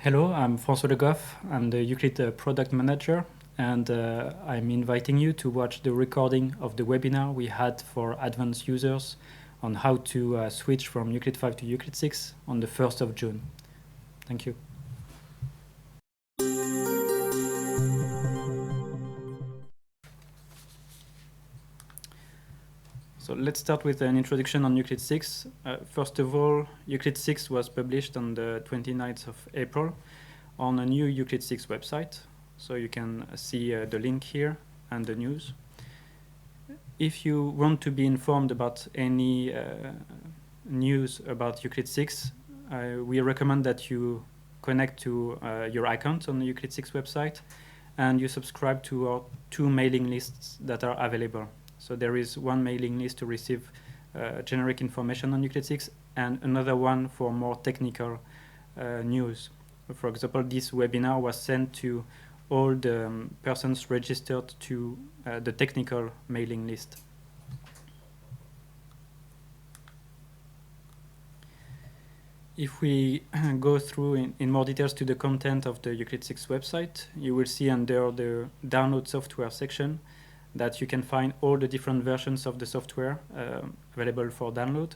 Hello, I'm François Le Goff. I'm the Euclid product manager, and I'm inviting you to watch the recording of the webinar we had for advanced users on how to switch from Euclid 5 to Euclid 6 on the 1st of June. Thank you. So let's start with an introduction on Euclid 6. First of all, Euclid 6 was published on the 29th of April on a new Euclid 6 website. So you can see the link here and the news. If you want to be informed about any news about Euclid 6, we recommend that you connect to your account on the Euclid 6 website and you subscribe to our 2 mailing lists that are available. So there is one mailing list to receive generic information on Euclid 6 and another one for more technical news. For example, this webinar was sent to all the persons registered to the technical mailing list. If we go through in more details to the content of the Euclid 6 website, you will see under the download software section that you can find all the different versions of the software available for download.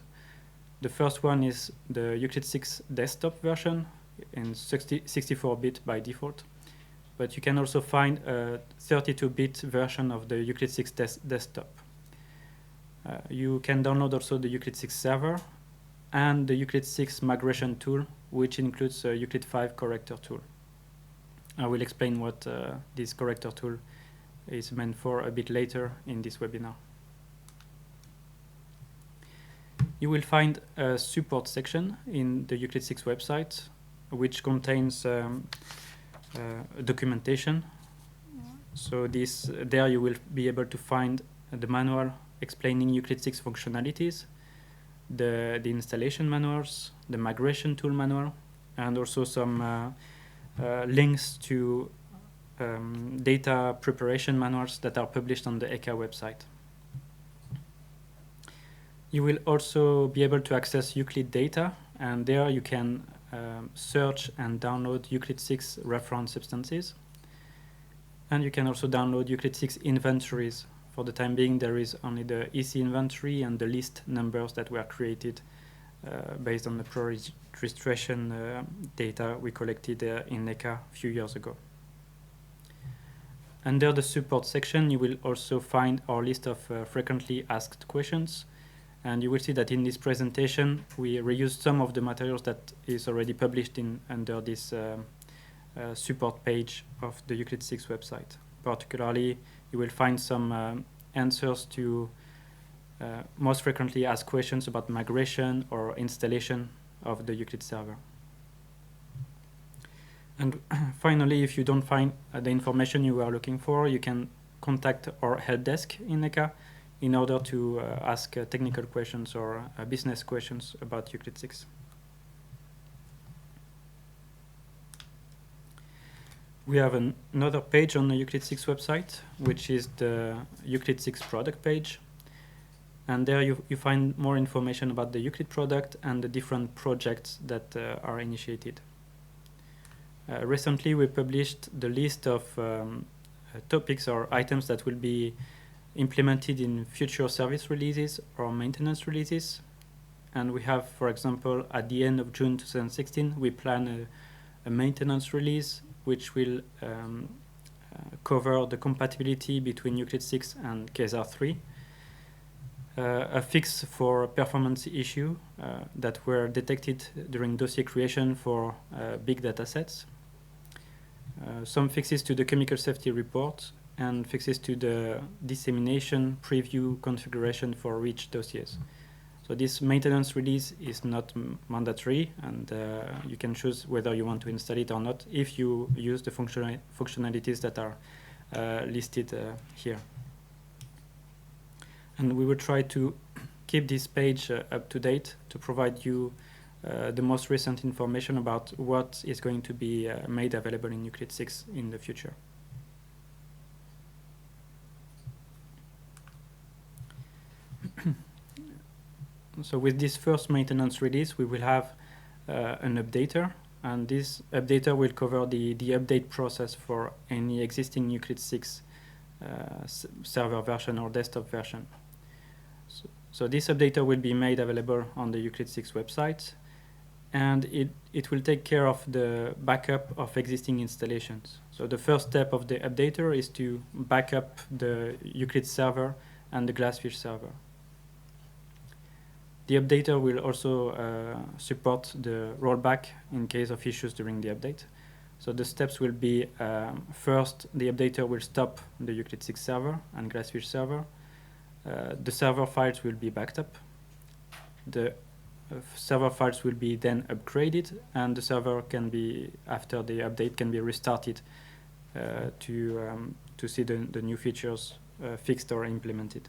The first one is the Euclid 6 desktop version in 64-bit by default. But you can also find a 32-bit version of the Euclid 6 desktop. You can download also the Euclid 6 server and the Euclid 6 migration tool, which includes a Euclid 5 corrector tool. I will explain what this corrector tool is meant for a bit later in this webinar. You will find a support section in the Euclid 6 website, which contains documentation. So there you will be able to find the manual explaining Euclid 6 functionalities, the installation manuals, the migration tool manual, and also some links to data preparation manuals that are published on the ECHA website. You will also be able to access Euclid data, and there you can search and download Euclid 6 reference substances. And you can also download Euclid 6 inventories. For the time being, there is only the EC inventory and the list numbers that were created based on the pre-registration data we collected in ECHA a few years ago. Under the support section, you will also find our list of frequently asked questions. And you will see that in this presentation, we reused some of the materials that is already published under this support page of the Euclid 6 website. Particularly, you will find some answers to most frequently asked questions about migration or installation of the Euclid server. And finally, if you don't find the information you are looking for, you can contact our help desk in ECHA in order to ask technical questions or business questions about Euclid 6. We have another page on the Euclid 6 website, which is the Euclid 6 product page. And there you find more information about the Euclid product and the different projects that are initiated. Recently, we published the list of topics or items that will be implemented in future service releases or maintenance releases. And we have, for example, at the end of June 2016, we plan a maintenance release which will cover the compatibility between Euclid 6 and Quasar 3, a fix for performance issue that were detected during dossier creation for big data sets, some fixes to the chemical safety report, and fixes to the dissemination preview configuration for REACH dossiers. So this maintenance release is not mandatory, and you can choose whether you want to install it or not if you use the functionalities that are listed here. And we will try to keep this page up to date to provide you the most recent information about what is going to be made available in Euclid 6 in the future. So with this first maintenance release, we will have an updater and this updater will cover the update process for any existing Euclid 6 server version or desktop version. So this updater will be made available on the Euclid 6 website, and it will take care of the backup of existing installations. So the first step of the updater is to back up the Euclid server and the Glassfish server. The updater will also support the rollback in case of issues during the update. So the steps will be, first, the updater will stop the Euclid 6 server and Glassfish server. The server files will be backed up. The server files will be then upgraded, and the server can be, after the update, can be restarted to see the new features fixed or implemented.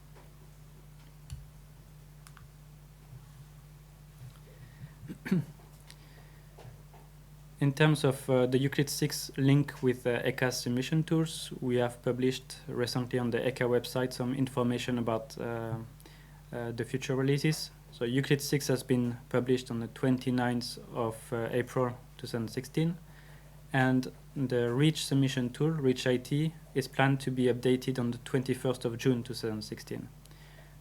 In terms of the Euclid 6 link with ECHA submission tools, we have published recently on the ECHA website some information about the future releases. So Euclid 6 has been published on the 29th of April 2016, and the REACH submission tool, REACH IT, is planned to be updated on the 21st of June 2016.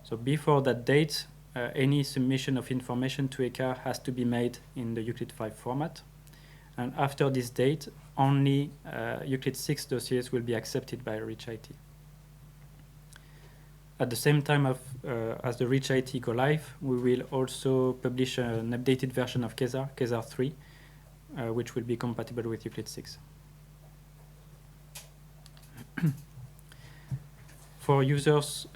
So before that date, any submission of information to ECHA has to be made in the Euclid 5 format. And after this date, only Euclid 6 dossiers will be accepted by REACH IT. At the same time as the REACH IT go live, we will also publish an updated version of Quasar 3, which will be compatible with Euclid 6. For users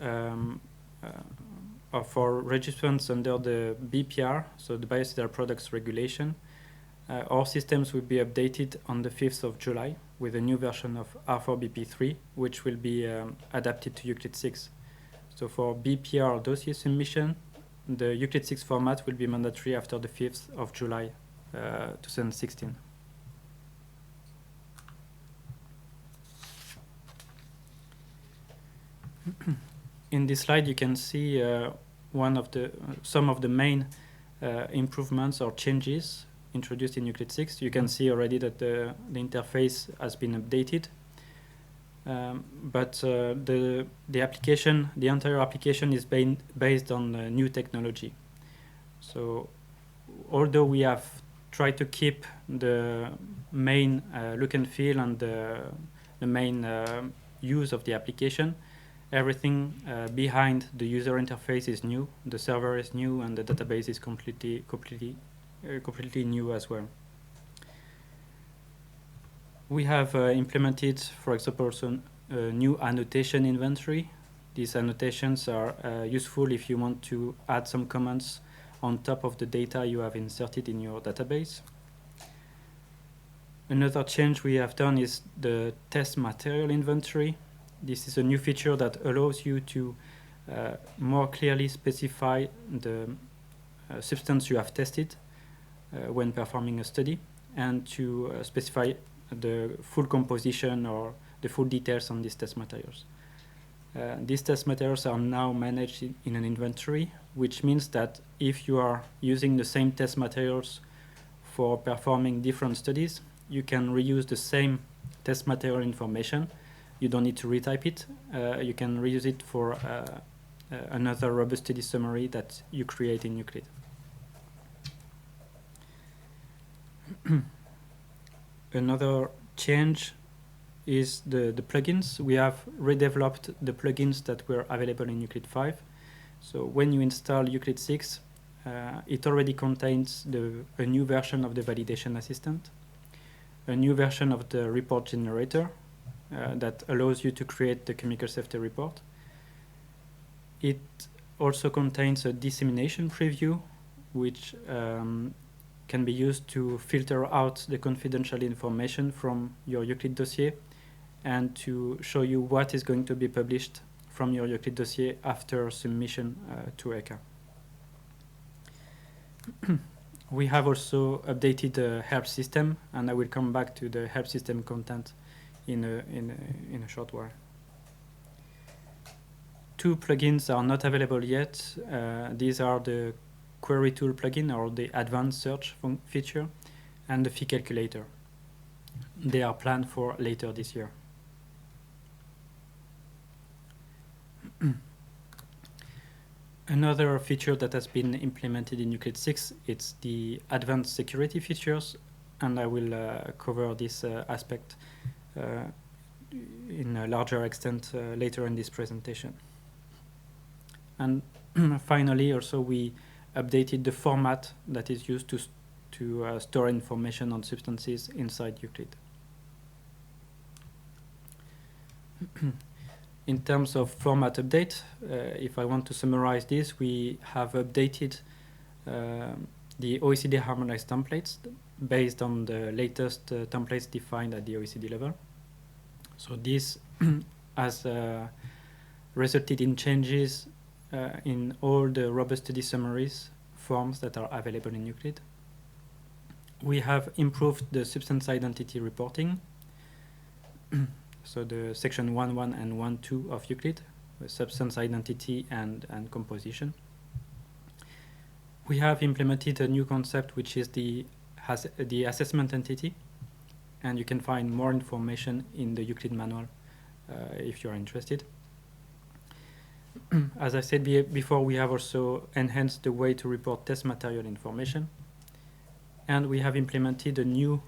or for registrants under the BPR, so the Biocidal Products Regulation, our systems will be updated on the 5th of July with a new version of R4BP3, which will be adapted to Euclid 6. So for BPR dossier submission, the Euclid 6 format will be mandatory after the 5th of July 2016. In this slide, you can see some of the main improvements or changes introduced in Euclid 6. You can see already that the interface has been updated, but the entire application is based on new technology. So although we have tried to keep the main look and feel and the main use of the application, everything behind the user interface is new, the server is new, and the database is completely new as well. We have implemented, for example, some new annotation inventory. These annotations are useful if you want to add some comments on top of the data you have inserted in your database. Another change we have done is the test material inventory. This is a new feature that allows you to more clearly specify the substance you have tested when performing a study, and to specify the full composition or the full details on these test materials. These test materials are now managed in an inventory, which means that if you are using the same test materials for performing different studies, you can reuse the same test material information. You don't need to retype it. You can reuse it for another robust study summary that you create in Euclid. Another change is the plugins. We have redeveloped the plugins that were available in Euclid 5. So when you install Euclid 6, it already contains a new version of the validation assistant, a new version of the report generator that allows you to create the chemical safety report. It also contains a dissemination preview, which can be used to filter out the confidential information from your Euclid dossier and to show you what is going to be published from your Euclid dossier after submission to ECHA. We have also updated the help system, and I will come back to the help system content in a short while. Two plugins are not available yet. These are the query tool plugin or the advanced search feature, and the fee calculator. They are planned for later this year. Another feature that has been implemented in Euclid 6 is the advanced security features, and I will cover this aspect in a larger extent later in this presentation. And finally, also we updated the format that is used to store information on substances inside Euclid. In terms of format update, if I want to summarize this, we have updated the OECD harmonized templates based on the latest templates defined at the OECD level. So this has resulted in changes in all the robust study summaries forms that are available in Euclid. We have improved the substance identity reporting. So the section 1.1 and 1.2 of Euclid, substance identity and composition. We have implemented a new concept which is the assessment entity, and you can find more information in the Euclid manual if you're interested. As I said before, we have also enhanced the way to report test material information, and we have implemented a new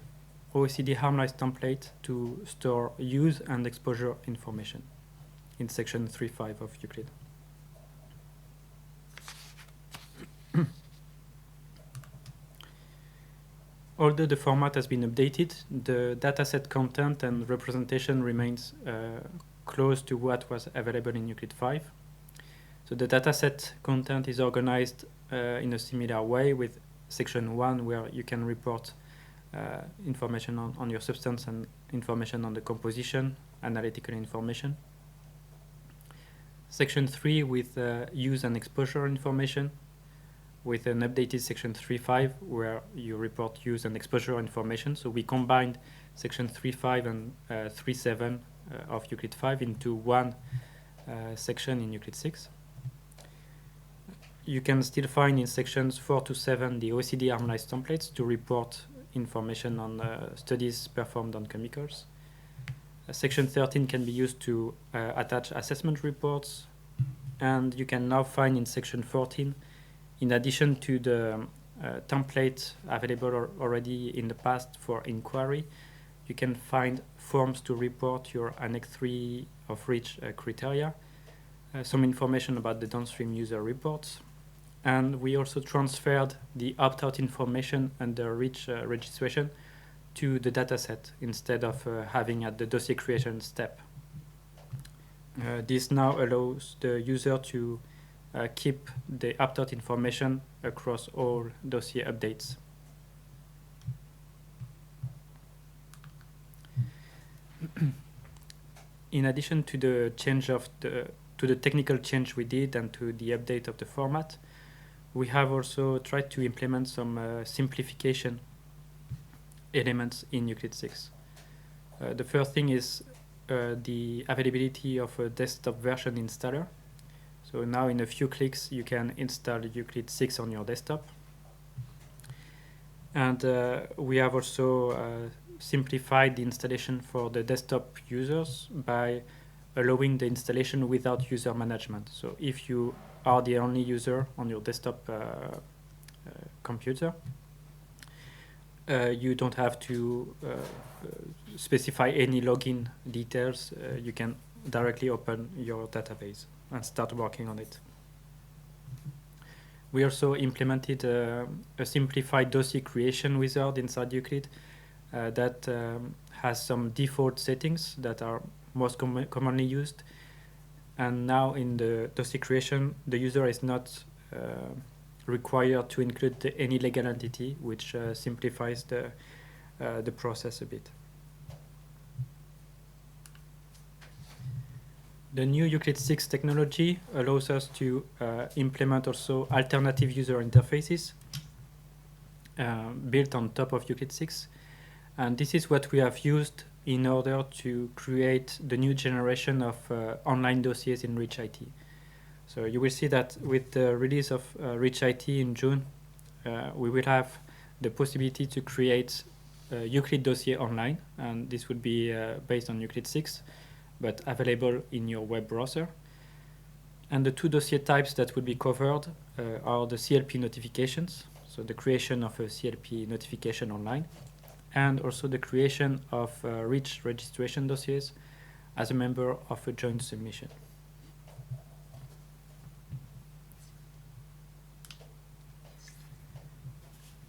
OECD harmonized template to store use and exposure information in section 3.5 of Euclid. Although the format has been updated, the dataset content and representation remains close to what was available in Euclid 5. So the dataset content is organized in a similar way, with section 1 where you can report information on your substance and information on the composition, analytical information. Section 3 with use and exposure information, with an updated section 3.5 where you report use and exposure information. So we combined section 3.5 and 3.7 of Euclid 5 into one section in Euclid 6. You can still find in sections 4 to 7 the OECD harmonized templates to report information on studies performed on chemicals. Section 13 can be used to attach assessment reports, and you can now find in section 14, in addition to the template available already in the past for inquiry, you can find forms to report your Annex 3 of REACH criteria, some information about the downstream user reports, and we also transferred the opt-out information under REACH registration to the dataset instead of having at the dossier creation step. This now allows the user to keep the opt-out information across all dossier updates. In addition to the change of the technical change we did and to the update of the format, we have also tried to implement some simplification elements in Euclid 6. The first thing is the availability of a desktop version installer. So now in a few clicks you can install Euclid 6 on your desktop. And we have also simplified the installation for the desktop users by allowing the installation without user management. So if you are the only user on your desktop computer, you don't have to specify any login details. You can directly open your database and start working on it. We also implemented a simplified dossier creation wizard inside Euclid that has some default settings that are most commonly used. And now in the dossier creation, the user is not required to include any legal entity, which simplifies the process a bit. The new Euclid 6 technology allows us to implement also alternative user interfaces built on top of Euclid 6. And this is what we have used in order to create the new generation of online dossiers in REACH IT. So you will see that with the release of REACH IT in June, we will have the possibility to create a Euclid dossier online, and this would be based on Euclid 6, but available in your web browser. And the two dossier types that would be covered are the CLP notifications, so the creation of a CLP notification online, and also the creation of rich registration dossiers as a member of a joint submission.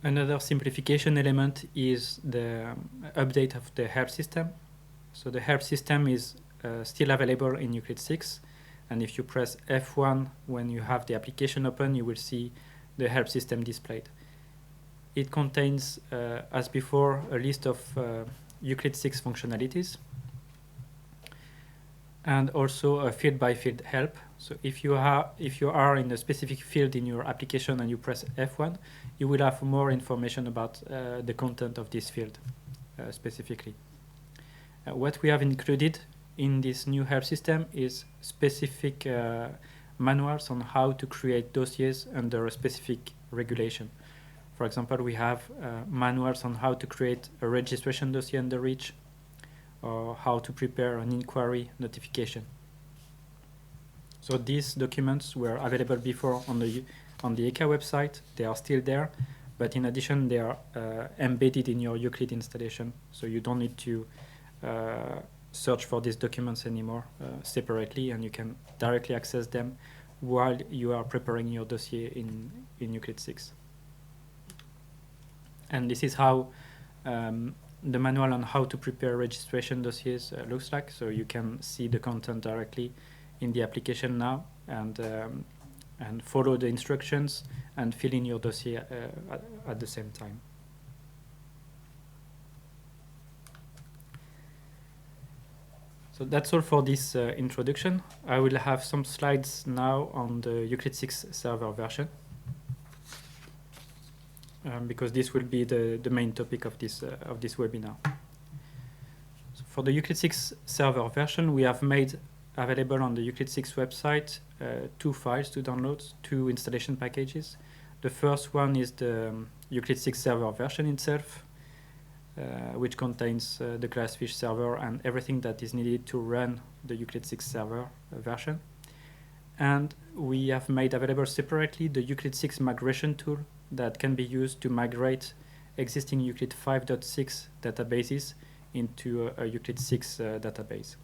Another simplification element is the update of the help system. So the help system is still available in Euclid 6, and if you press F1 when you have the application open, you will see the help system displayed. It contains, as before, a list of Euclid 6 functionalities, and also a field-by-field help. So if you are in a specific field in your application and you press F1, you will have more information about the content of this field specifically. What we have included in this new help system is specific manuals on how to create dossiers under a specific regulation. For example, we have manuals on how to create a registration dossier under REACH, or how to prepare an inquiry notification. So these documents were available before on the ECHA website. They are still there, but in addition, they are embedded in your Euclid installation, so you don't need to search for these documents anymore separately, and you can directly access them while you are preparing your dossier in Euclid 6. And this is how the manual on how to prepare registration dossiers looks like. So you can see the content directly in the application now, and follow the instructions and fill in your dossier at the same time. So that's all for this introduction. I will have some slides now on the Euclid 6 server version, because this will be the main topic of this webinar. So for the Euclid 6 server version, we have made available on the Euclid 6 website two files to download, two installation packages. The first one is the Euclid 6 server version itself, which contains the Glassfish server and everything that is needed to run the Euclid 6 server version. And we have made available separately the Euclid 6 migration tool that can be used to migrate existing Euclid 5.6 databases into a Euclid 6 database.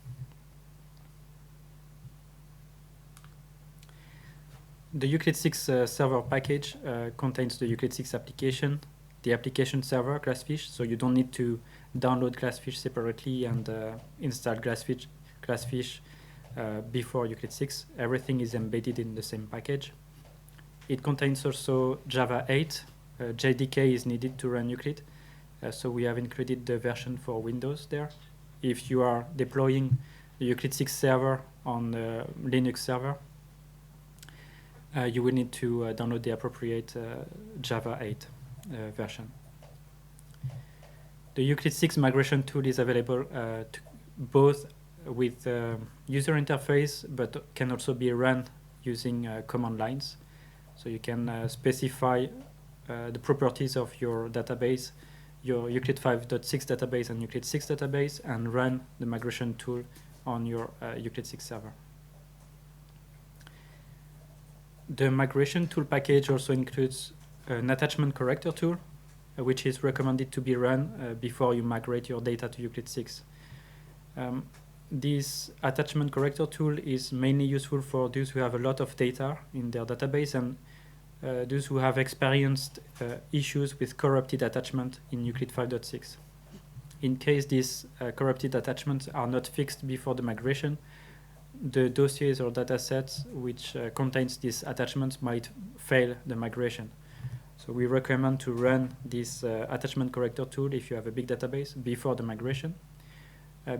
The Euclid 6 server package contains the Euclid 6 application, the application server, Glassfish, so you don't need to download Glassfish separately and install Glassfish before Euclid 6. Everything is embedded in the same package. It contains also Java 8. JDK is needed to run Euclid, so we have included the version for Windows there. If you are deploying the Euclid 6 server on the Linux server, you will need to download the appropriate Java 8 version. The Euclid 6 migration tool is available both with user interface, but can also be run using command lines. So you can specify the properties of your database, your Euclid 5.6 database and Euclid 6 database, and run the migration tool on your Euclid 6 server. The migration tool package also includes an attachment corrector tool, which is recommended to be run before you migrate your data to Euclid 6. This attachment corrector tool is mainly useful for those who have a lot of data in their database and those who have experienced issues with corrupted attachment in Euclid 5.6. In case these corrupted attachments are not fixed before the migration, the dossiers or datasets which contains these attachments might fail the migration. So we recommend to run this attachment corrector tool if you have a big database before the migration,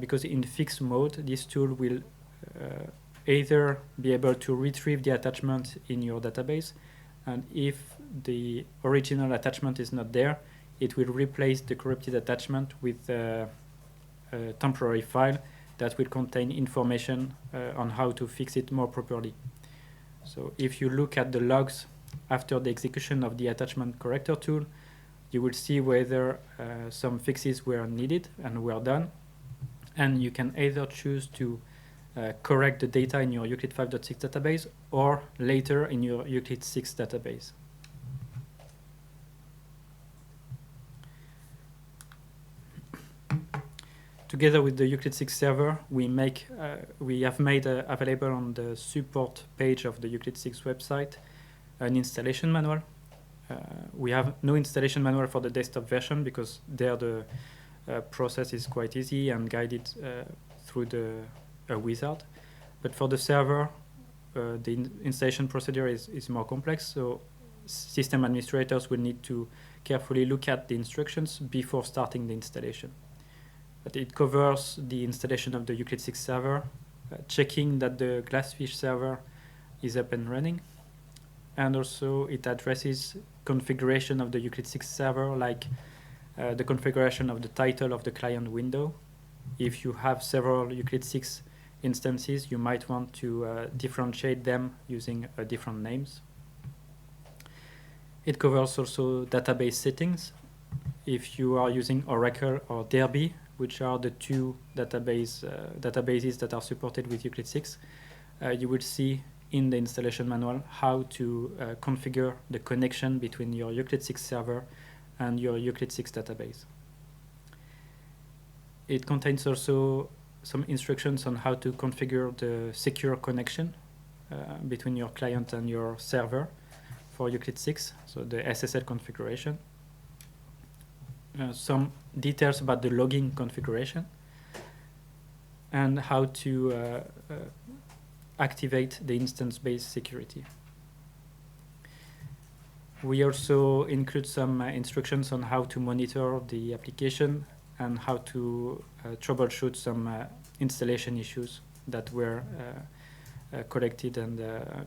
because in fixed mode, this tool will either be able to retrieve the attachment in your database, and if the original attachment is not there, it will replace the corrupted attachment with a temporary file that will contain information on how to fix it more properly. So if you look at the logs after the execution of the attachment corrector tool, you will see whether some fixes were needed and were done. And you can either choose to correct the data in your Euclid 5.6 database or later in your Euclid 6 database. Together with the Euclid 6 server, we have made available on the support page of the Euclid 6 website an installation manual. We have no installation manual for the desktop version because there the process is quite easy and guided through a wizard. But for the server, the installation procedure is more complex, so system administrators will need to carefully look at the instructions before starting the installation. But it covers the installation of the Euclid 6 server, checking that the Glassfish server is up and running, and also it addresses configuration of the Euclid 6 server, like the configuration of the title of the client window. If you have several Euclid 6 instances, you might want to differentiate them using different names. It covers also database settings. If you are using Oracle or Derby, which are the two databases that are supported with Euclid 6, you will see in the installation manual how to configure the connection between your Euclid 6 server and your Euclid 6 database. It contains also some instructions on how to configure the secure connection between your client and your server for Euclid 6, so the SSL configuration. Some details about the logging configuration and how to activate the instance-based security. We also include some instructions on how to monitor the application and how to troubleshoot some installation issues that were collected and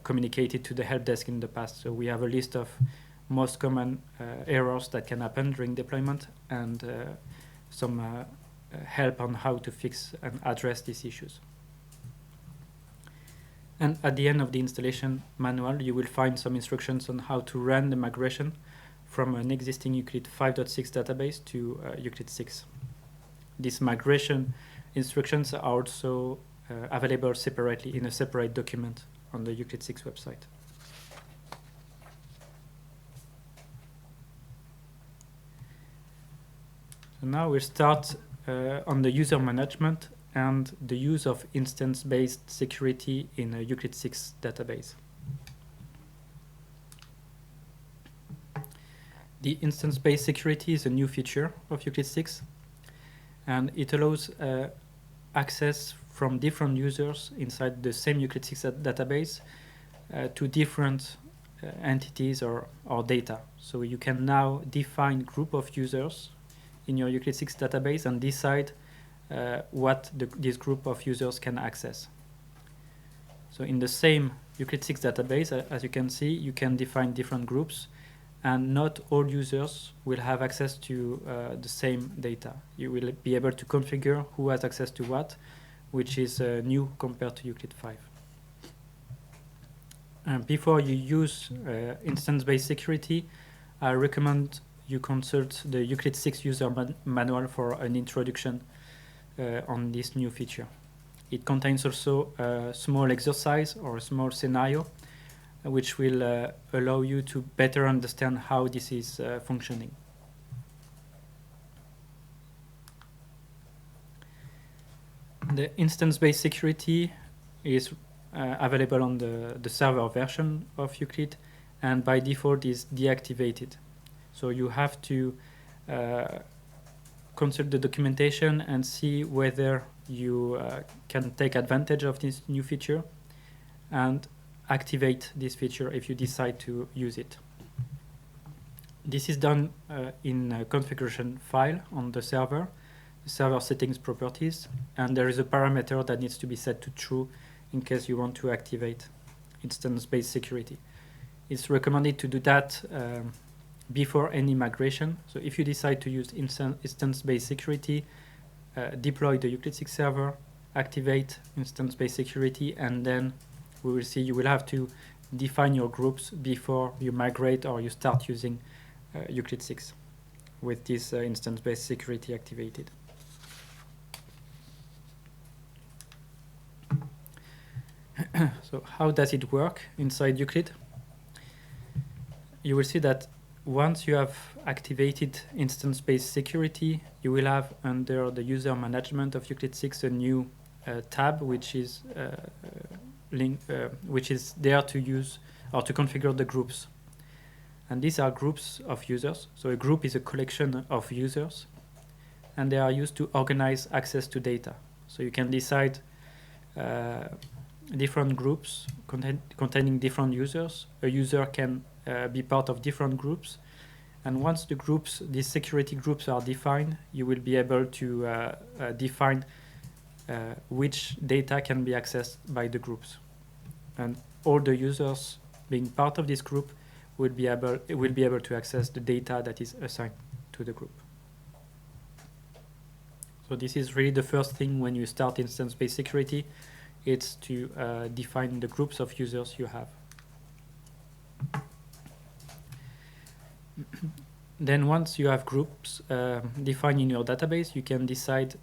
communicated to the help desk in the past. So we have a list of most common errors that can happen during deployment and some help on how to fix and address these issues. And at the end of the installation manual, you will find some instructions on how to run the migration from an existing Euclid 5.6 database to Euclid 6. These migration instructions are also available separately in a separate document on the Euclid 6 website. So now we'll start on the user management and the use of instance-based security in a Euclid 6 database. The instance-based security is a new feature of Euclid 6, and it allows access from different users inside the same Euclid 6 database to different entities or data. So you can now define group of users in your Euclid 6 database and decide what this group of users can access. So in the same Euclid 6 database, as you can see, you can define different groups, and not all users will have access to the same data. You will be able to configure who has access to what, which is new compared to Euclid 5. Before you use instance-based security, I recommend you consult the Euclid 6 user manual for an introduction on this new feature. It contains also a small exercise or a small scenario which will allow you to better understand how this is functioning. The instance-based security is available on the server version of Euclid, and by default is deactivated. So you have to consult the documentation and see whether you can take advantage of this new feature and activate this feature if you decide to use it. This is done in a configuration file on the server settings properties, and there is a parameter that needs to be set to true in case you want to activate instance-based security. It's recommended to do that before any migration. So if you decide to use instance-based security, deploy the Euclid 6 server, activate instance-based security, and then we will see you will have to define your groups before you migrate or you start using Euclid 6. with this instance-based security activated. So how does it work inside Euclid? You will see that once you have activated instance-based security, you will have under the user management of Euclid 6 a new tab which is there to use or to configure the groups. And these are groups of users. So a group is a collection of users, and they are used to organize access to data. So you can decide different groups containing different users. A user can be part of different groups. And once the groups, these security groups are defined, you will be able to define which data can be accessed by the groups. And all the users being part of this group will be able to access the data that is assigned to the group. So this is really the first thing when you start instance-based security. It's to define the groups of users you have. Then once you have groups defined in your database, you can decide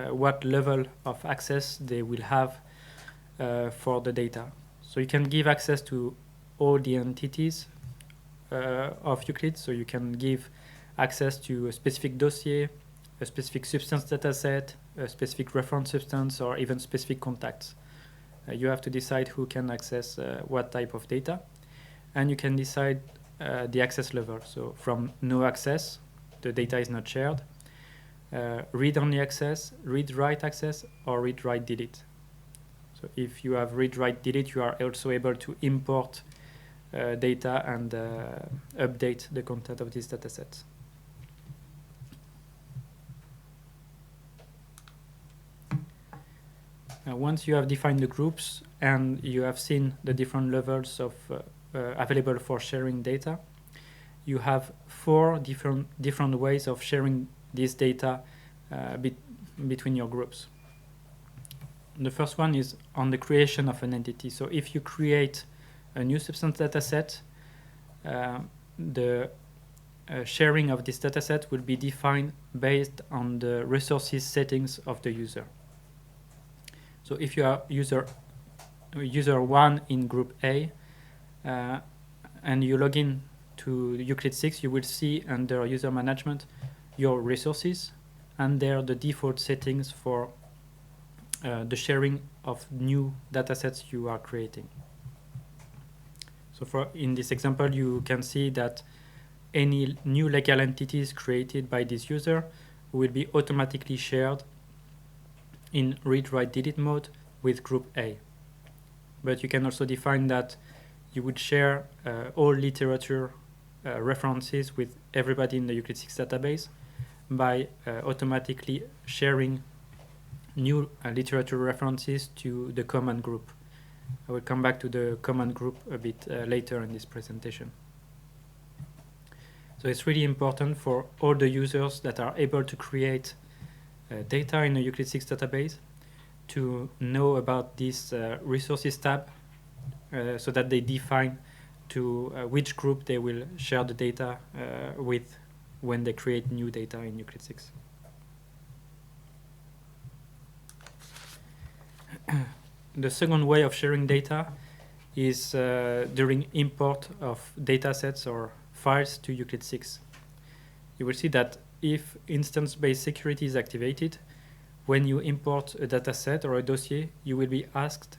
what level of access they will have for the data. So you can give access to all the entities of Euclid. So you can give access to a specific dossier, a specific substance dataset, a specific reference substance, or even specific contacts. You have to decide who can access what type of data, and you can decide the access level. So from no access, the data is not shared, read-only access, read-write access, or read-write-delete. So if you have read-write-delete, you are also able to import data and update the content of these datasets. Once you have defined the groups and you have seen the different levels of available for sharing data, you have 4 different ways of sharing this data between your groups. The first one is on the creation of an entity. So if you create a new substance dataset, the sharing of this dataset will be defined based on the resources settings of the user. So if you are user 1 in group A and you log in to Euclid 6, you will see under user management your resources, and there are the default settings for the sharing of new datasets you are creating. So in this example, you can see that any new legal entities created by this user will be automatically shared in read-write-delete mode with group A. But you can also define that you would share all literature references with everybody in the Euclid 6 database by automatically sharing new literature references to the common group. I will come back to the common group a bit later in this presentation. So it's really important for all the users that are able to create data in the Euclid 6 database to know about this resources tab so that they define to which group they will share the data with when they create new data in Euclid 6. The second way of sharing data is during import of datasets or files to Euclid 6. You will see that if instance-based security is activated, when you import a dataset or a dossier, you will be asked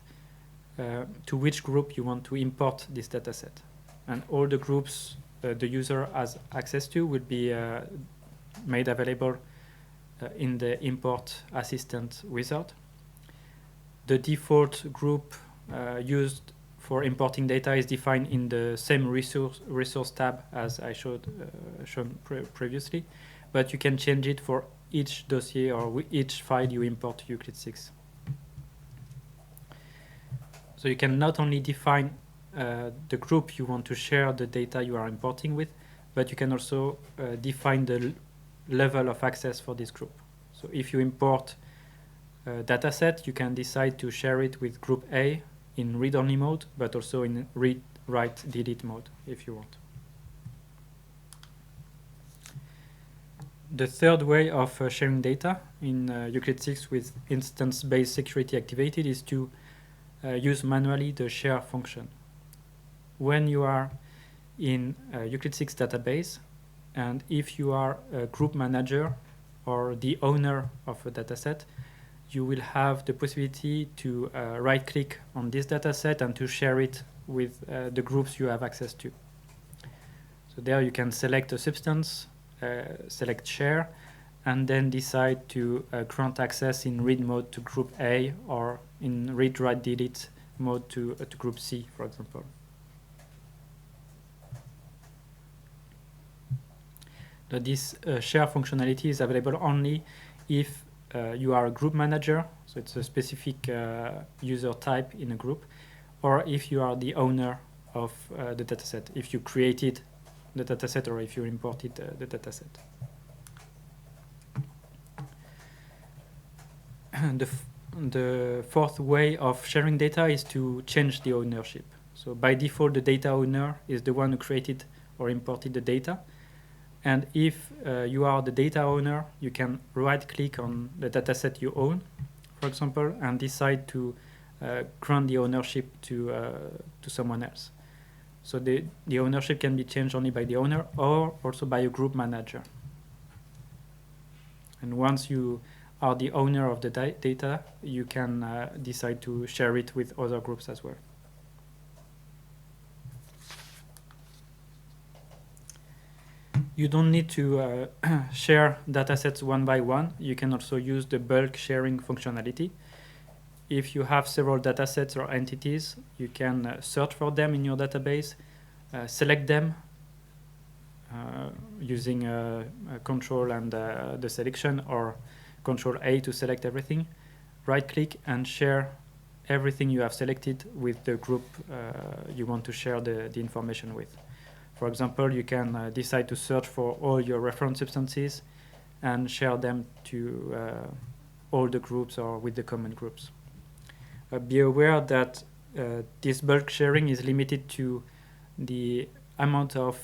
to which group you want to import this dataset. And all the groups the user has access to will be made available in the import assistant wizard. The default group used for importing data is defined in the same resource tab as I shown previously, but you can change it for each dossier or each file you import to Euclid 6. So you can not only define the group you want to share the data you are importing with, but you can also define the level of access for this group. So if you import a dataset, you can decide to share it with group A in read-only mode, but also in read-write-delete mode if you want. The third way of sharing data in Euclid 6 with instance-based security activated is to use manually the share function. When you are in Euclid 6 database, and if you are a group manager or the owner of a dataset, you will have the possibility to right-click on this dataset and to share it with the groups you have access to. So there you can select a substance, select share, and then decide to grant access in read mode to group A or in read, write, delete mode to group C, for example. So this share functionality is available only if you are a group manager, so it's a specific user type in a group, or if you are the owner of the dataset, if you created the dataset or if you imported the dataset. The fourth way of sharing data is to change the ownership. So by default, the data owner is the one who created or imported the data. And if you are the data owner, you can right-click on the dataset you own, for example, and decide to grant the ownership to someone else. So the ownership can be changed only by the owner or also by a group manager. And once you are the owner of the data, you can decide to share it with other groups as well. You don't need to share datasets one by one. You can also use the bulk sharing functionality. If you have several datasets or entities, you can search for them in your database, select them using Control and the selection, or Control A to select everything. Right-click and share everything you have selected with the group you want to share the information with. For example, you can decide to search for all your reference substances and share them to all the groups or with the common groups. Be aware that this bulk sharing is limited to the amount of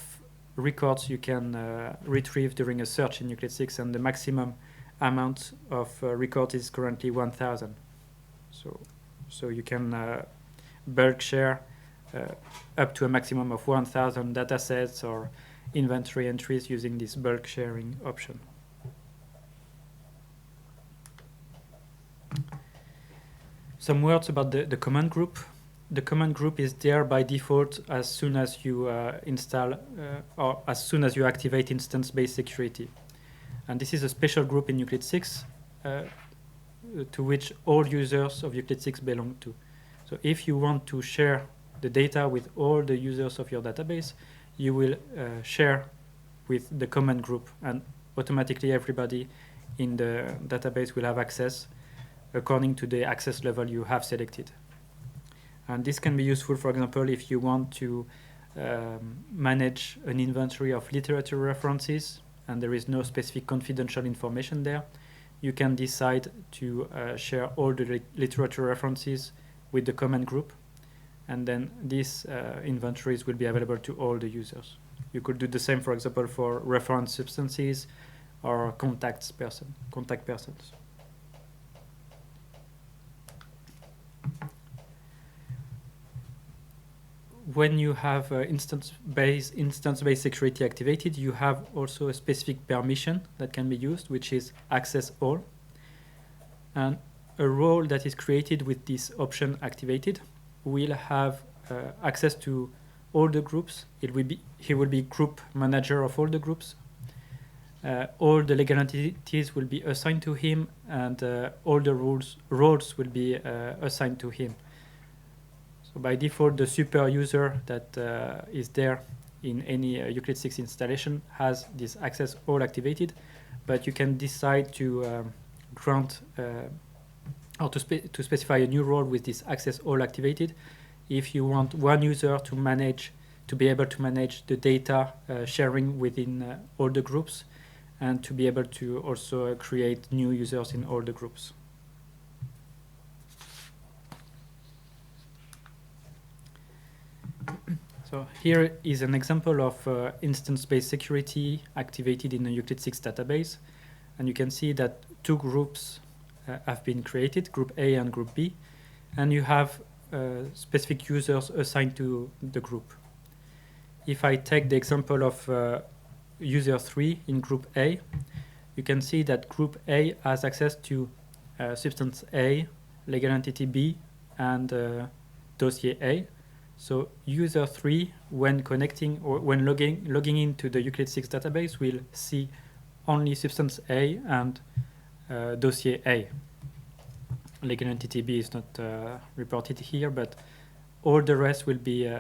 records you can retrieve during a search in Euclid 6, and the maximum amount of records is currently 1,000. So you can bulk share up to a maximum of 1,000 datasets or inventory entries using this bulk sharing option. Some words about the command group. The command group is there by default as soon as you install or as soon as you activate instance-based security. And this is a special group in Euclid 6 to which all users of Euclid 6 belong to. So if you want to share the data with all the users of your database, you will share with the command group, and automatically everybody in the database will have access according to the access level you have selected. And this can be useful, for example, if you want to manage an inventory of literature references and there is no specific confidential information there. You can decide to share all the literature references with the command group, and then these inventories will be available to all the users. You could do the same, for example, for reference substances or contact persons. When you have instance-based security activated, you have also a specific permission that can be used, which is access all. And a role that is created with this option activated will have access to all the groups. He will be group manager of all the groups. All the legal entities will be assigned to him, and all the roles will be assigned to him. So by default, the super user that is there in any Euclid 6 installation has this access all activated, but you can decide to grant or to specify a new role with this access all activated if you want one user to be able to manage the data sharing within all the groups, and to be able to also create new users in all the groups. So here is an example of instance-based security activated in a Euclid 6 database. And you can see that two groups have been created, group A and group B. And you have specific users assigned to the group. If I take the example of user 3 in group A, you can see that group A has access to substance A, legal entity B, and dossier A. So user 3, when connecting or when logging into the Euclid 6 database, will see only substance A and dossier A. Legal entity B is not reported here, but all the rest will be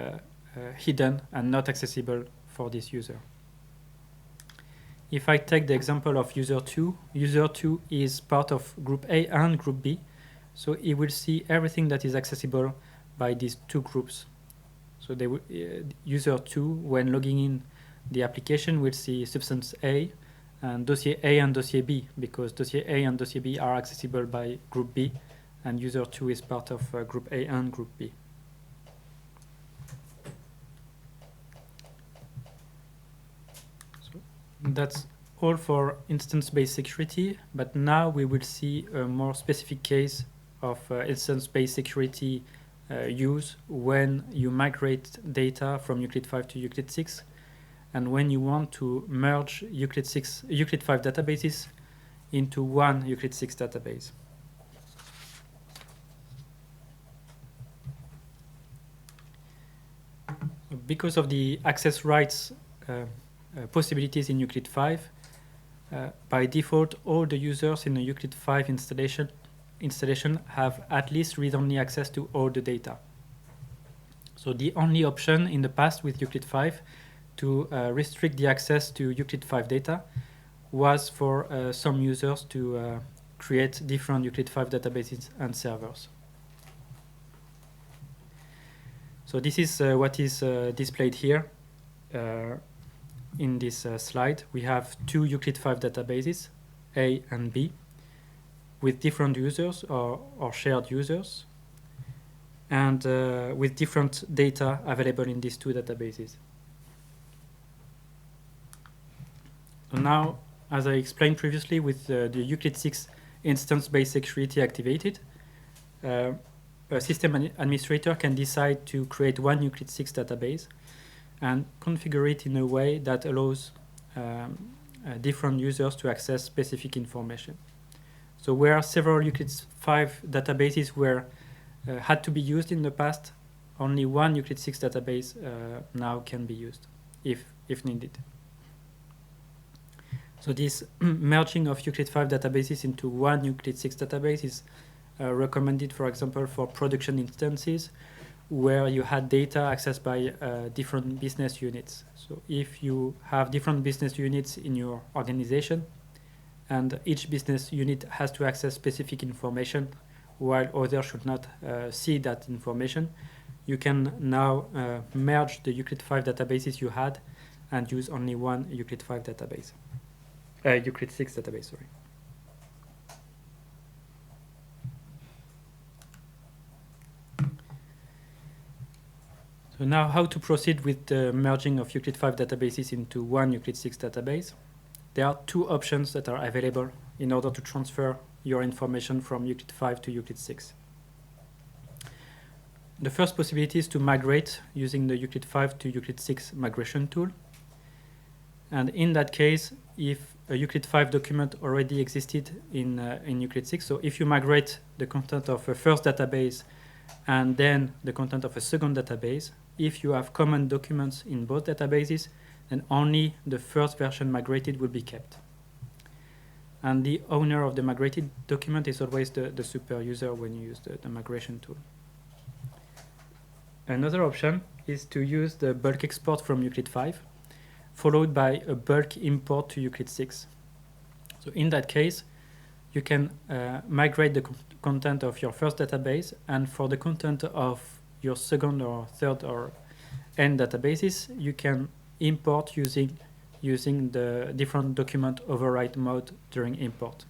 hidden and not accessible for this user. If I take the example of user 2 is part of group A and group B, so it will see everything that is accessible by these two groups. So they will, user 2, when logging in the application, will see substance A and dossier B, because dossier A and dossier B are accessible by group B, and user 2 is part of group A and group B. So that's all for instance-based security, but now we will see a more specific case of instance-based security use when you migrate data from Euclid 5 to Euclid 6, and when you want to merge Euclid 5 databases into one Euclid 6 database. Because of the access rights possibilities in Euclid 5, by default, all the users in a Euclid 5 installation have at least read-only access to all the data. So the only option in the past with Euclid 5 to restrict the access to Euclid 5 data was for some users to create different Euclid 5 databases and servers. So this is what is displayed here in this slide. We have two Euclid 5 databases, A and B, with different users or shared users, and with different data available in these two databases. So now, as I explained previously, with the Euclid 6 instance-based security activated, a system administrator can decide to create one Euclid 6 database and configure it in a way that allows different users to access specific information. So where several Euclid 5 databases had to be used in the past, only one Euclid 6 database now can be used if needed. So this merging of Euclid 5 databases into one Euclid 6 database is recommended, for example, for production instances where you had data accessed by different business units. So if you have different business units in your organization, and each business unit has to access specific information while others should not see that information, you can now merge the Euclid 5 databases you had and use only one Euclid 5 database. Euclid 6 database, sorry. So now how to proceed with the merging of Euclid 5 databases into one Euclid 6 database. There are two options that are available in order to transfer your information from Euclid 5 to Euclid 6. The first possibility is to migrate using the Euclid 5 to Euclid 6 migration tool. And in that case, if a Euclid 5 document already existed in Euclid 6, so if you migrate the content of a first database and then the content of a second database, if you have common documents in both databases, then only the first version migrated will be kept. And the owner of the migrated document is always the super user when you use the migration tool. Another option is to use the bulk export from Euclid 5, followed by a bulk import to Euclid 6. So in that case, you can migrate the content of your first database, and for the content of your second or third or n databases, you can import using the different document overwrite mode during import.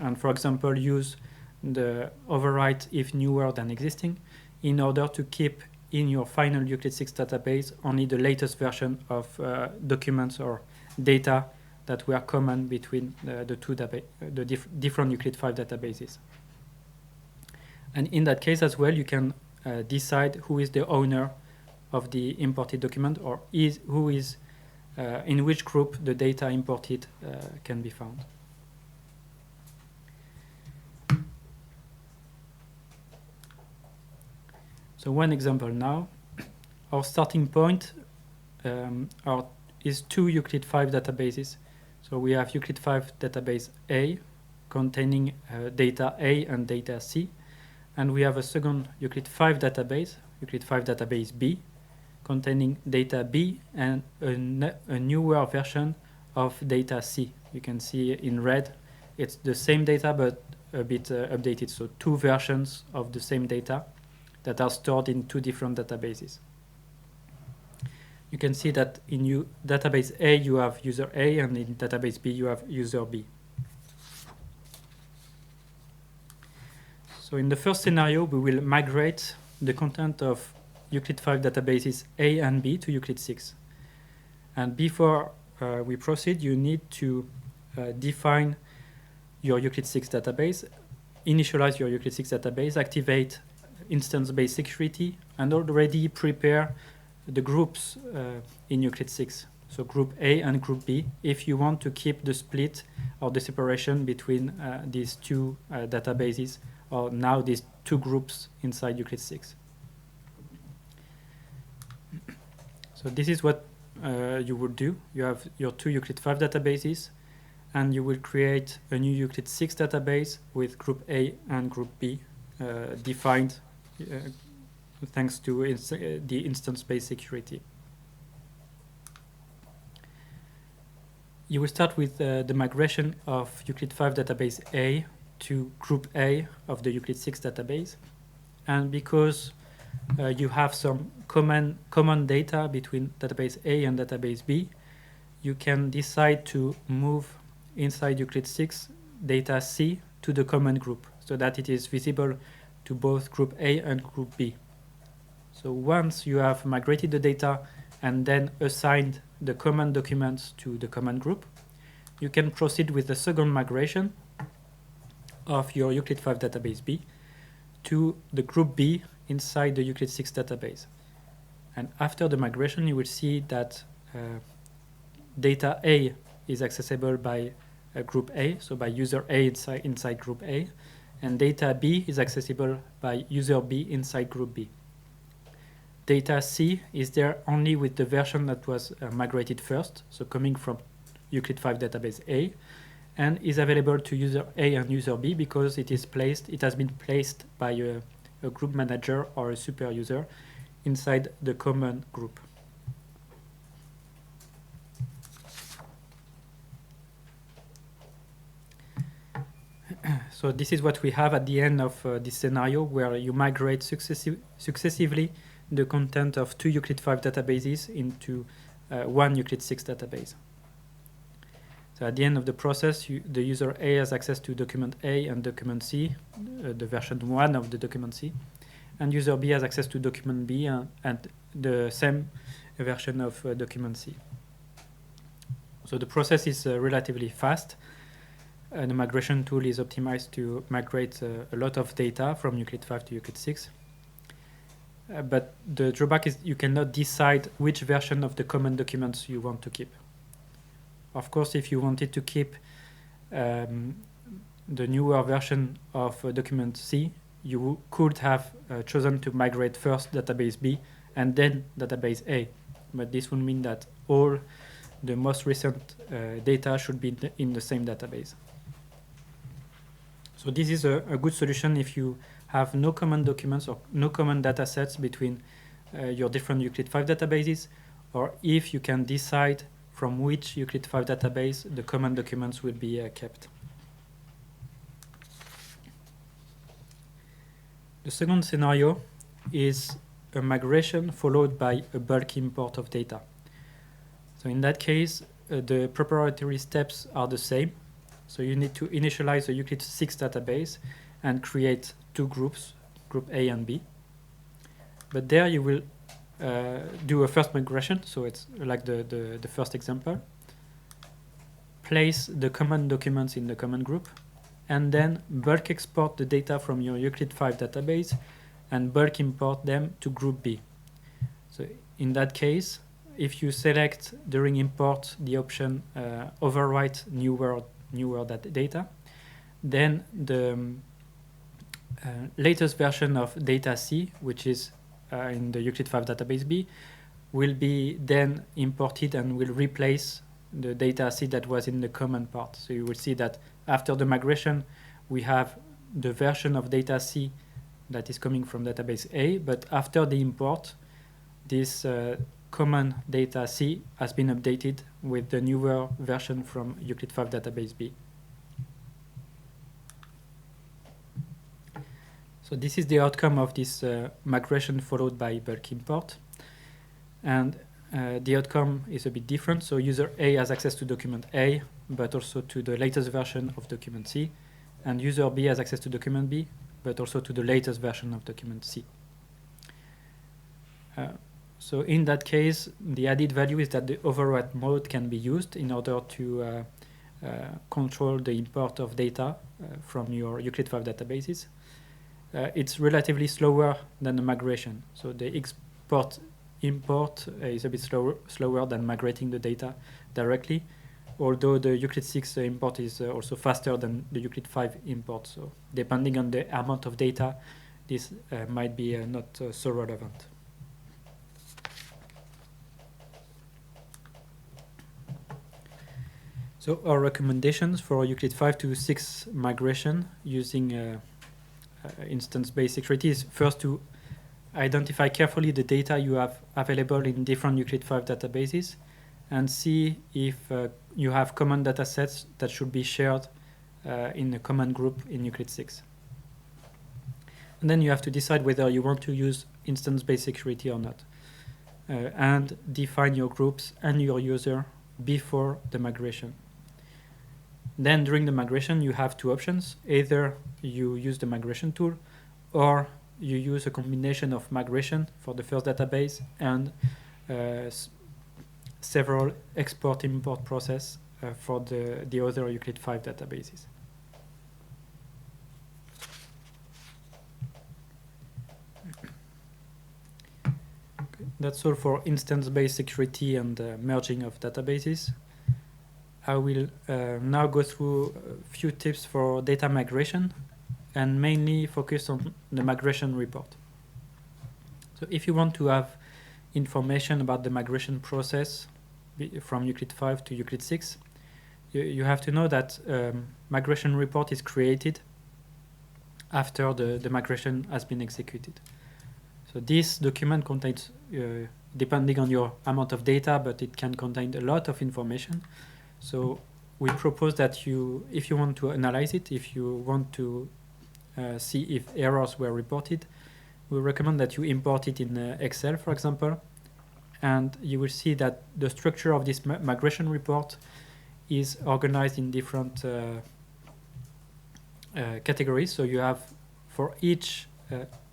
And for example, use the overwrite if newer than existing in order to keep in your final Euclid 6 database only the latest version of documents or data that were common between the different Euclid 5 databases. And in that case as well, you can decide who is the owner of the imported document, or who is in which group the data imported can be found. So one example now. Our starting point is two Euclid 5 databases. So we have Euclid 5 database A containing data A and data C. And we have a second Euclid 5 database, Euclid 5 database B, containing data B and a newer version of data C. You can see in red, it's the same data but a bit updated. So two versions of the same data that are stored in two different databases. You can see that in database A you have user A, and in database B you have user B. So in the first scenario, we will migrate the content of Euclid 5 databases A and B to Euclid 6. And before we proceed, you need to define your Euclid 6 database, initialize your Euclid 6 database, activate instance-based security, and already prepare the groups in Euclid 6. So group A and group B, if you want to keep the split or the separation between these two databases, or now these two groups inside Euclid 6. So this is what you would do. You have your two Euclid 5 databases, and you will create a new Euclid 6 database with group A and group B defined thanks to the instance-based security. You will start with the migration of Euclid 5 database A to group A of the Euclid 6 database. And because you have some common data between database A and database B, you can decide to move inside Euclid 6 data C to the common group so that it is visible to both group A and group B. So once you have migrated the data and then assigned the common documents to the common group, you can proceed with the second migration of your Euclid 5 database B to the group B inside the Euclid 6 database. And after the migration, you will see that data A is accessible by group A, so by user A inside group A, and data B is accessible by user B inside group B. Data C is there only with the version that was migrated first, so coming from Euclid 5 database A, and is available to user A and user B because it has been placed by a group manager or a super user inside the common group. So this is what we have at the end of this scenario, where you migrate successively the content of two Euclid 5 databases into one Euclid 6 database. So at the end of the process, the user A has access to document A and document C, the version 1 of the document C, and user B has access to document B and the same version of document C. So the process is relatively fast. And the migration tool is optimized to migrate a lot of data from Euclid 5 to Euclid 6. But the drawback is you cannot decide which version of the common documents you want to keep. Of course, if you wanted to keep the newer version of document C, you could have chosen to migrate first database B and then database A. But this would mean that all the most recent data should be in the same database. So this is a good solution if you have no common documents or no common data sets between your different Euclid 5 databases, or if you can decide from which Euclid 5 database the common documents will be kept. The second scenario is a migration followed by a bulk import of data. So in that case, the preparatory steps are the same. So you need to initialize a Euclid 6 database and create two groups, group A and B. But there you will do a first migration, so it's like the first example. Place the common documents in the common group, and then bulk export the data from your Euclid 5 database and bulk import them to group B. So in that case, if you select during import the option overwrite newer data, then the latest version of data C, which is in the Euclid 5 database B, will be then imported and will replace the data C that was in the common part. So you will see that after the migration, we have the version of data C that is coming from database A, but after the import, this common data C has been updated with the newer version from Euclid 5 database B. So this is the outcome of this migration followed by bulk import. And the outcome is a bit different. So user A has access to document A, but also to the latest version of document C. And user B has access to document B, but also to the latest version of document C. So in that case, the added value is that the overwrite mode can be used in order to control the import of data from your Euclid 5 databases. It's relatively slower than the migration. So the export-import is a bit slower than migrating the data directly, although the Euclid 6 import is also faster than the Euclid 5 import. So depending on the amount of data, this might be not so relevant. So our recommendations for Euclid 5 to 6 migration using instance-based security is first to identify carefully the data you have available in different Euclid 5 databases and see if you have common data sets that should be shared in a common group in Euclid 6. And then you have to decide whether you want to use instance-based security or not. And define your groups and your user before the migration. Then during the migration, you have two options. Either you use the migration tool, or you use a combination of migration for the first database and several export-import process for the other Euclid 5 databases. Okay. That's all for instance-based security and merging of databases. I will now go through a few tips for data migration and mainly focus on the migration report. So if you want to have information about the migration process from Euclid 5 to Euclid 6, you have to know that migration report is created after the migration has been executed. So this document contains, depending on your amount of data, but it can contain a lot of information. So we propose that if you want to analyze it, if you want to see if errors were reported, we recommend that you import it in Excel, for example, and you will see that the structure of this migration report is organized in different categories. So you have, for each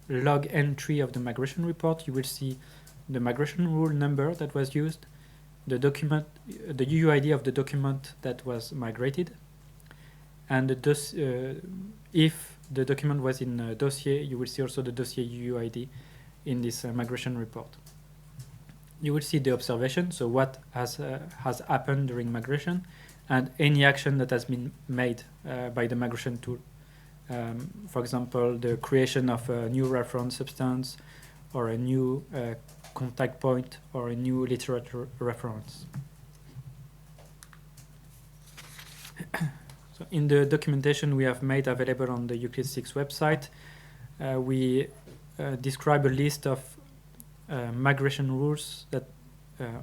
log entry of the migration report, you will see the migration rule number that was used, the document, the UUID of the document that was migrated, and if the document was in a dossier, you will see also the dossier UUID in this migration report. You will see the observation, so what has happened during migration, and any action that has been made by the migration tool. For example, the creation of a new reference substance, or a new contact point, or a new literature reference. So in the documentation we have made available on the Euclid 6 website, we describe a list of migration rules that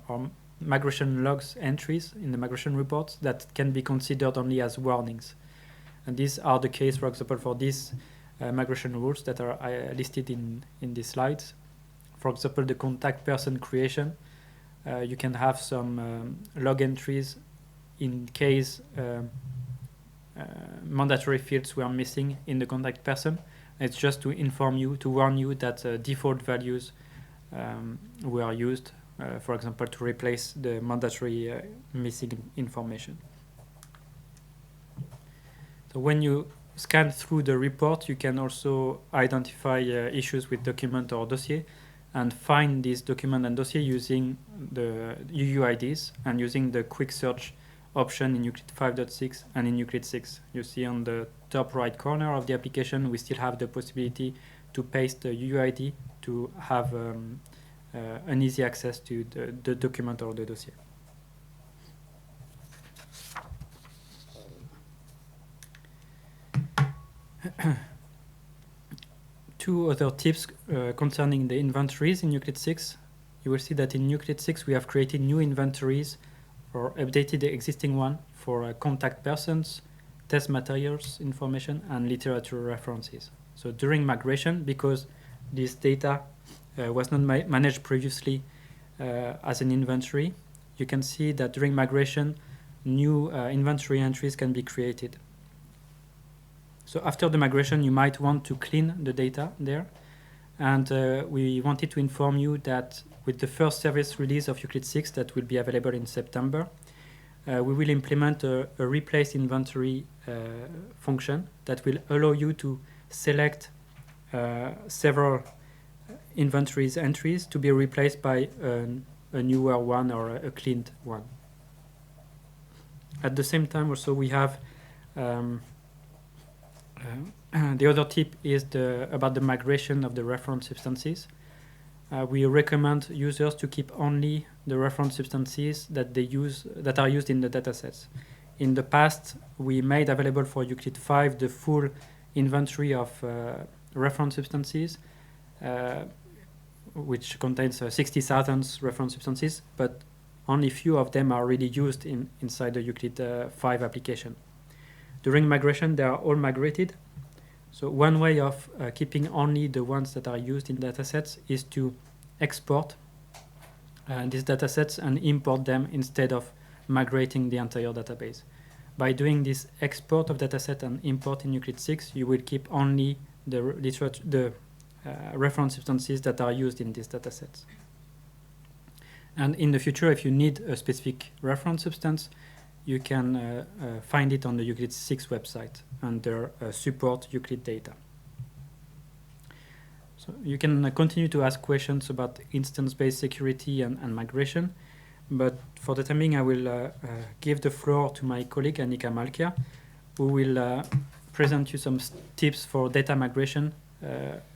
or migration logs entries in the migration reports that can be considered only as warnings. And these are the case, for example, for these migration rules that are listed in these slides. For example, the contact person creation, you can have some log entries in case mandatory fields were missing in the contact person. It's just to inform you, to warn you that default values were used, for example, to replace the mandatory missing information. So when you scan through the report, you can also identify issues with document or dossier and find this document and dossier using the UUIDs and using the quick search option in Euclid 5.6 and in Euclid 6. You see on the top right corner of the application, we still have the possibility to paste the UUID to have an easy access to the document or the dossier. Two other tips concerning the inventories in Euclid 6. You will see that in Euclid 6 we have created new inventories or updated the existing one for contact persons, test materials information, and literature references. So during migration, because this data was not managed previously as an inventory, you can see that during migration, new inventory entries can be created. So after the migration, you might want to clean the data there. And we wanted to inform you that with the first service release of Euclid 6 that will be available in September, we will implement a replace inventory function that will allow you to select several inventories entries to be replaced by a newer one or a cleaned one. At the same time, also we have the other tip is about the migration of the reference substances. We recommend users to keep only the reference substances that are used in the datasets. In the past, we made available for Euclid 5 the full inventory of reference substances, which contains 60,000 reference substances, but only few of them are really used inside the Euclid 5 application. During migration, they are all migrated. So one way of keeping only the ones that are used in datasets is to export these datasets and import them instead of migrating the entire database. By doing this export of dataset and import in Euclid 6, you will keep only the reference substances that are used in these datasets. And in the future, if you need a specific reference substance, you can find it on the Euclid 6 website under support Euclid data. So you can continue to ask questions about instance-based security and migration, but for the time being, I will give the floor to my colleague Annika Malkia, who will present you some tips for data migration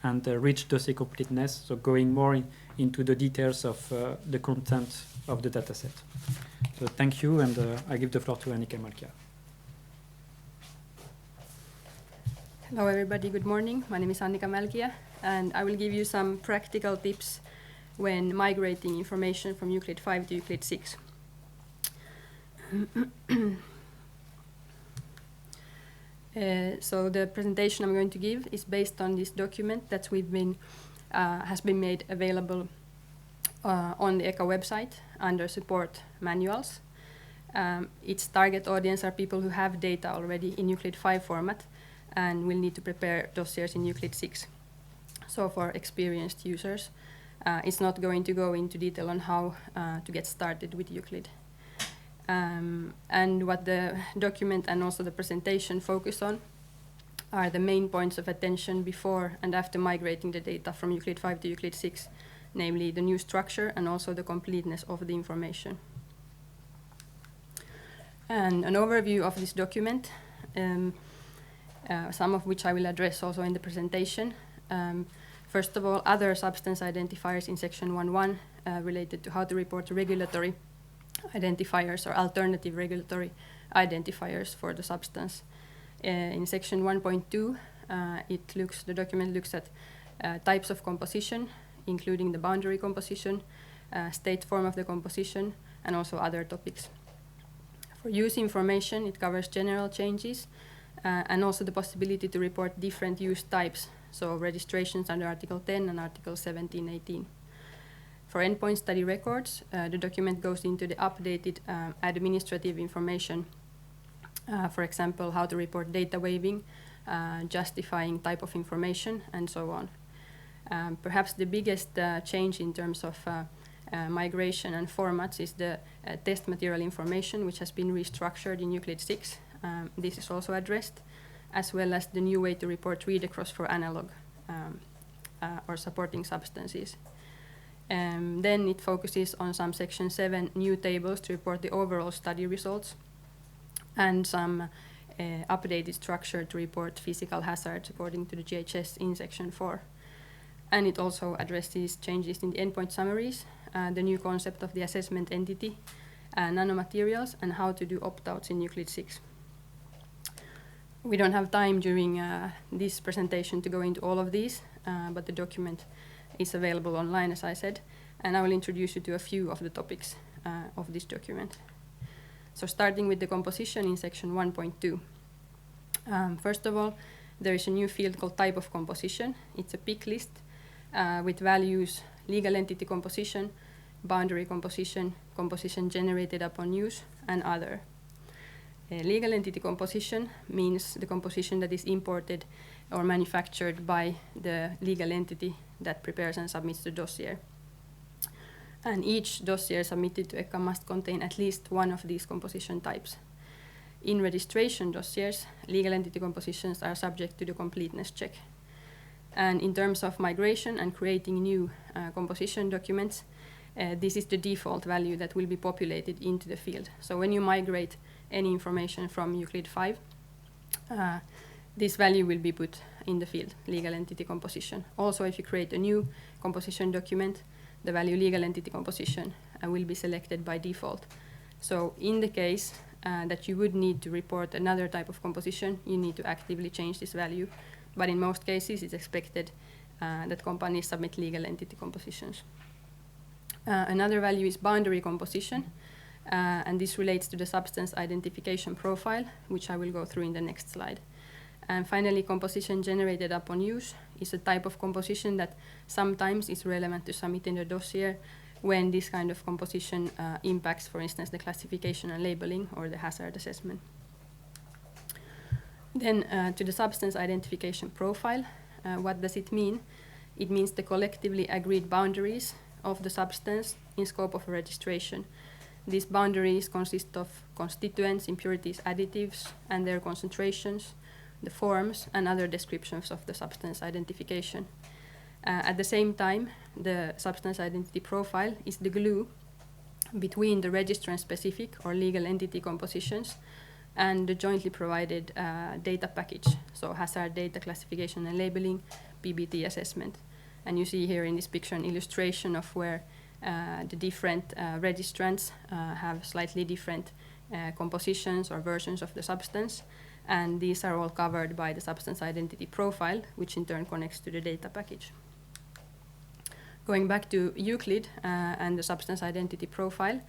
and rich dossier completeness, so going more into the details of the content of the dataset. So thank you, and I give the floor to Annika Malkia. Hello everybody, good morning. My name is Annika Malkia, and I will give you some practical tips when migrating information from Euclid 5 to Euclid 6. So the presentation I'm going to give is based on this document that has been made available on the ECHA website under support manuals. Its target audience are people who have data already in Euclid 5 format and will need to prepare dossiers in Euclid 6. So for experienced users, it's not going to go into detail on how to get started with Euclid. And what the document and also the presentation focus on are the main points of attention before and after migrating the data from Euclid 5 to Euclid 6, namely the new structure and also the completeness of the information. And an overview of this document, some of which I will address also in the presentation. First of all, other substance identifiers in section 1.1 related to how to report regulatory identifiers or alternative regulatory identifiers for the substance. In section 1.2, the document looks at types of composition, including the boundary composition, state form of the composition, and also other topics. For use information, it covers general changes and also the possibility to report different use types, so registrations under Article 10 and Article 1718. For endpoint study records, the document goes into the updated administrative information, for example, how to report data waiving, justifying type of information, and so on. Perhaps the biggest change in terms of migration and formats is the test material information, which has been restructured in Euclid 6. This is also addressed, as well as the new way to report read across for analog or supporting substances. Then it focuses on some Section 7 new tables to report the overall study results and some updated structure to report physical hazards according to the GHS in Section 4. And it also addresses changes in the endpoint summaries, the new concept of the assessment entity, nanomaterials, and how to do opt-outs in Euclid 6. We don't have time during this presentation to go into all of these, but the document is available online, as I said, and I will introduce you to a few of the topics of this document. So starting with the composition in Section 1.2. First of all, there is a new field called type of composition. It's a pick list with values: legal entity composition, boundary composition, composition generated upon use, and other. Legal entity composition means the composition that is imported or manufactured by the legal entity that prepares and submits the dossier. And each dossier submitted to ECHA must contain at least one of these composition types. In registration dossiers, legal entity compositions are subject to the completeness check. And in terms of migration and creating new composition documents, this is the default value that will be populated into the field. So when you migrate any information from Euclid 5, this value will be put in the field, legal entity composition. Also, if you create a new composition document, the value legal entity composition will be selected by default. So in the case that you would need to report another type of composition, you need to actively change this value. But in most cases, it's expected that companies submit legal entity compositions. Another value is boundary composition, and this relates to the substance identification profile, which I will go through in the next slide. And finally, composition generated upon use is a type of composition that sometimes is relevant to submit in the dossier when this kind of composition impacts, for instance, the classification and labeling or the hazard assessment. Then to the substance identification profile, what does it mean? It means the collectively agreed boundaries of the substance in scope of a registration. These boundaries consist of constituents, impurities, additives, and their concentrations, the forms, and other descriptions of the substance identification. At the same time, the substance identity profile is the glue between the registrant-specific or legal entity compositions and the jointly provided data package, so hazard data classification and labeling, PBT assessment. And you see here in this picture an illustration of where the different registrants have slightly different compositions or versions of the substance, and these are all covered by the substance identity profile, which in turn connects to the data package. Going back to Euclid and the substance identity profile,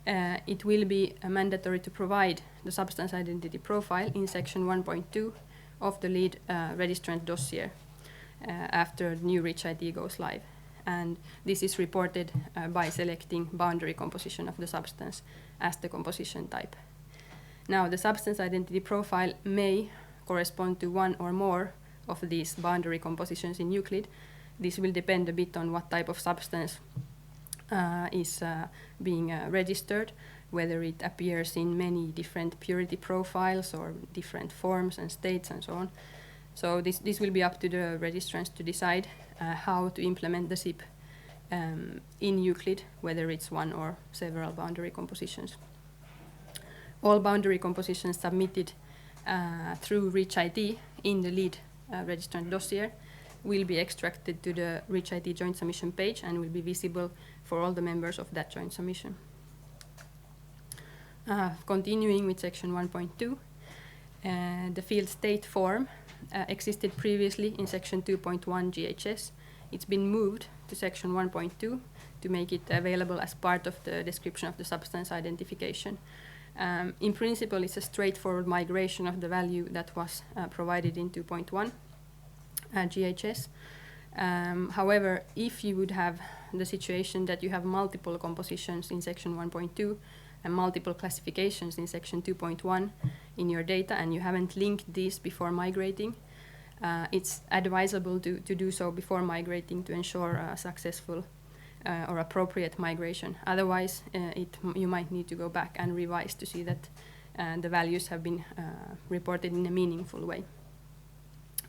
it will be mandatory to provide the substance identity profile in Section 1.2 of the lead registrant dossier after new REACH ID goes live. And this is reported by selecting boundary composition of the substance as the composition type. Now, the substance identity profile may correspond to one or more of these boundary compositions in Euclid. This will depend a bit on what type of substance is being registered, whether it appears in many different purity profiles or different forms and states and so on. So this will be up to the registrants to decide how to implement the SIP in Euclid, whether it's one or several boundary compositions. All boundary compositions submitted through REACH ID in the lead registrant dossier will be extracted to the REACH ID joint submission page and will be visible for all the members of that joint submission. Continuing with Section 1.2, the field state form existed previously in Section 2.1 GHS. It's been moved to Section 1.2 to make it available as part of the description of the substance identification. In principle, it's a straightforward migration of the value that was provided in 2.1 GHS. However, if you would have the situation that you have multiple compositions in Section 1.2 and multiple classifications in Section 2.1 in your data and you haven't linked these before migrating, it's advisable to do so before migrating to ensure a successful or appropriate migration. Otherwise, you might need to go back and revise to see that the values have been reported in a meaningful way.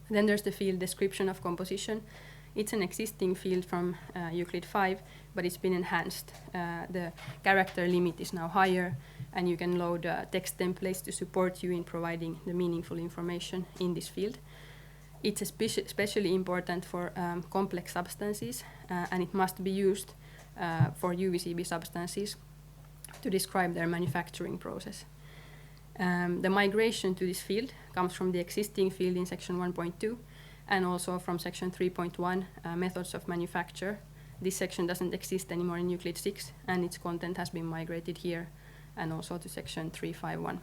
Then there's the field description of composition. It's an existing field from Euclid 5, but it's been enhanced. The character limit is now higher, and you can load text templates to support you in providing the meaningful information in this field. It's especially important for complex substances, and it must be used for UVCB substances to describe their manufacturing process. The migration to this field comes from the existing field in section 1.2 and also from section 3.1, methods of manufacture. This section doesn't exist anymore in Euclid 6, and its content has been migrated here and also to section 351.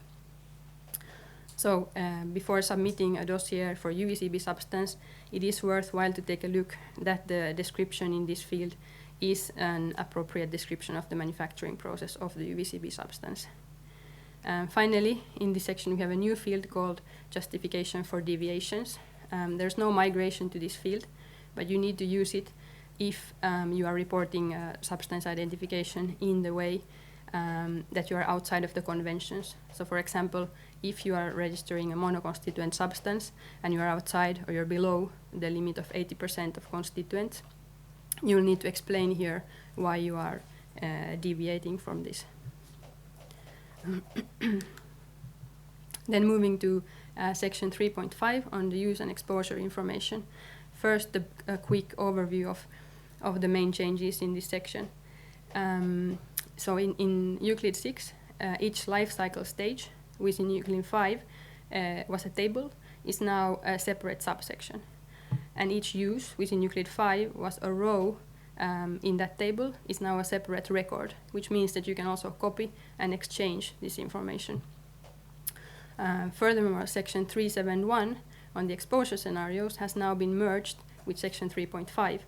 So before submitting a dossier for UVCB substance, it is worthwhile to take a look that the description in this field is an appropriate description of the manufacturing process of the UVCB substance. Finally, in this section we have a new field called justification for deviations. There's no migration to this field, but you need to use it if you are reporting substance identification in the way that you are outside of the conventions. So for example, if you are registering a monoconstituent substance and you are outside or you're below the limit of 80% of constituents, you'll need to explain here why you are deviating from this. Then moving to section 3.5 on the use and exposure information. First, a quick overview of the main changes in this section. So in Euclid 6, each life cycle stage, which in Euclid 5 was a table, is now a separate subsection. And each use, which in Euclid 5 was a row in that table, is now a separate record, which means that you can also copy and exchange this information. Furthermore, section 371 on the exposure scenarios has now been merged with section 3.5.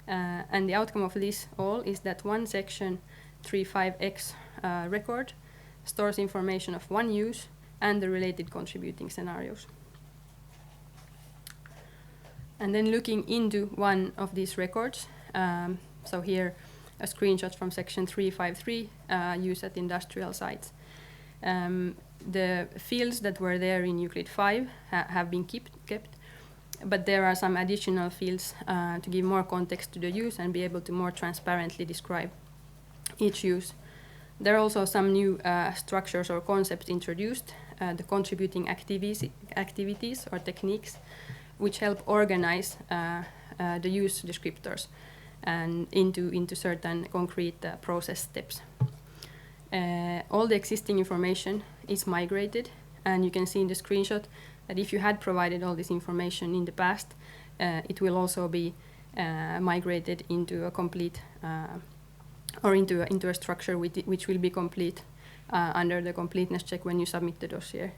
And the outcome of this all is that one section 35X record stores information of one use and the related contributing scenarios. And then looking into one of these records, so here a screenshot from section 353, use at industrial sites. The fields that were there in Euclid 5 have been kept, but there are some additional fields to give more context to the use and be able to more transparently describe each use. There are also some new structures or concepts introduced, the contributing activities or techniques, which help organize the use descriptors and into certain concrete process steps. All the existing information is migrated, and you can see in the screenshot that if you had provided all this information in the past, it will also be migrated into a complete or into a structure which will be complete under the completeness check when you submit the dossier.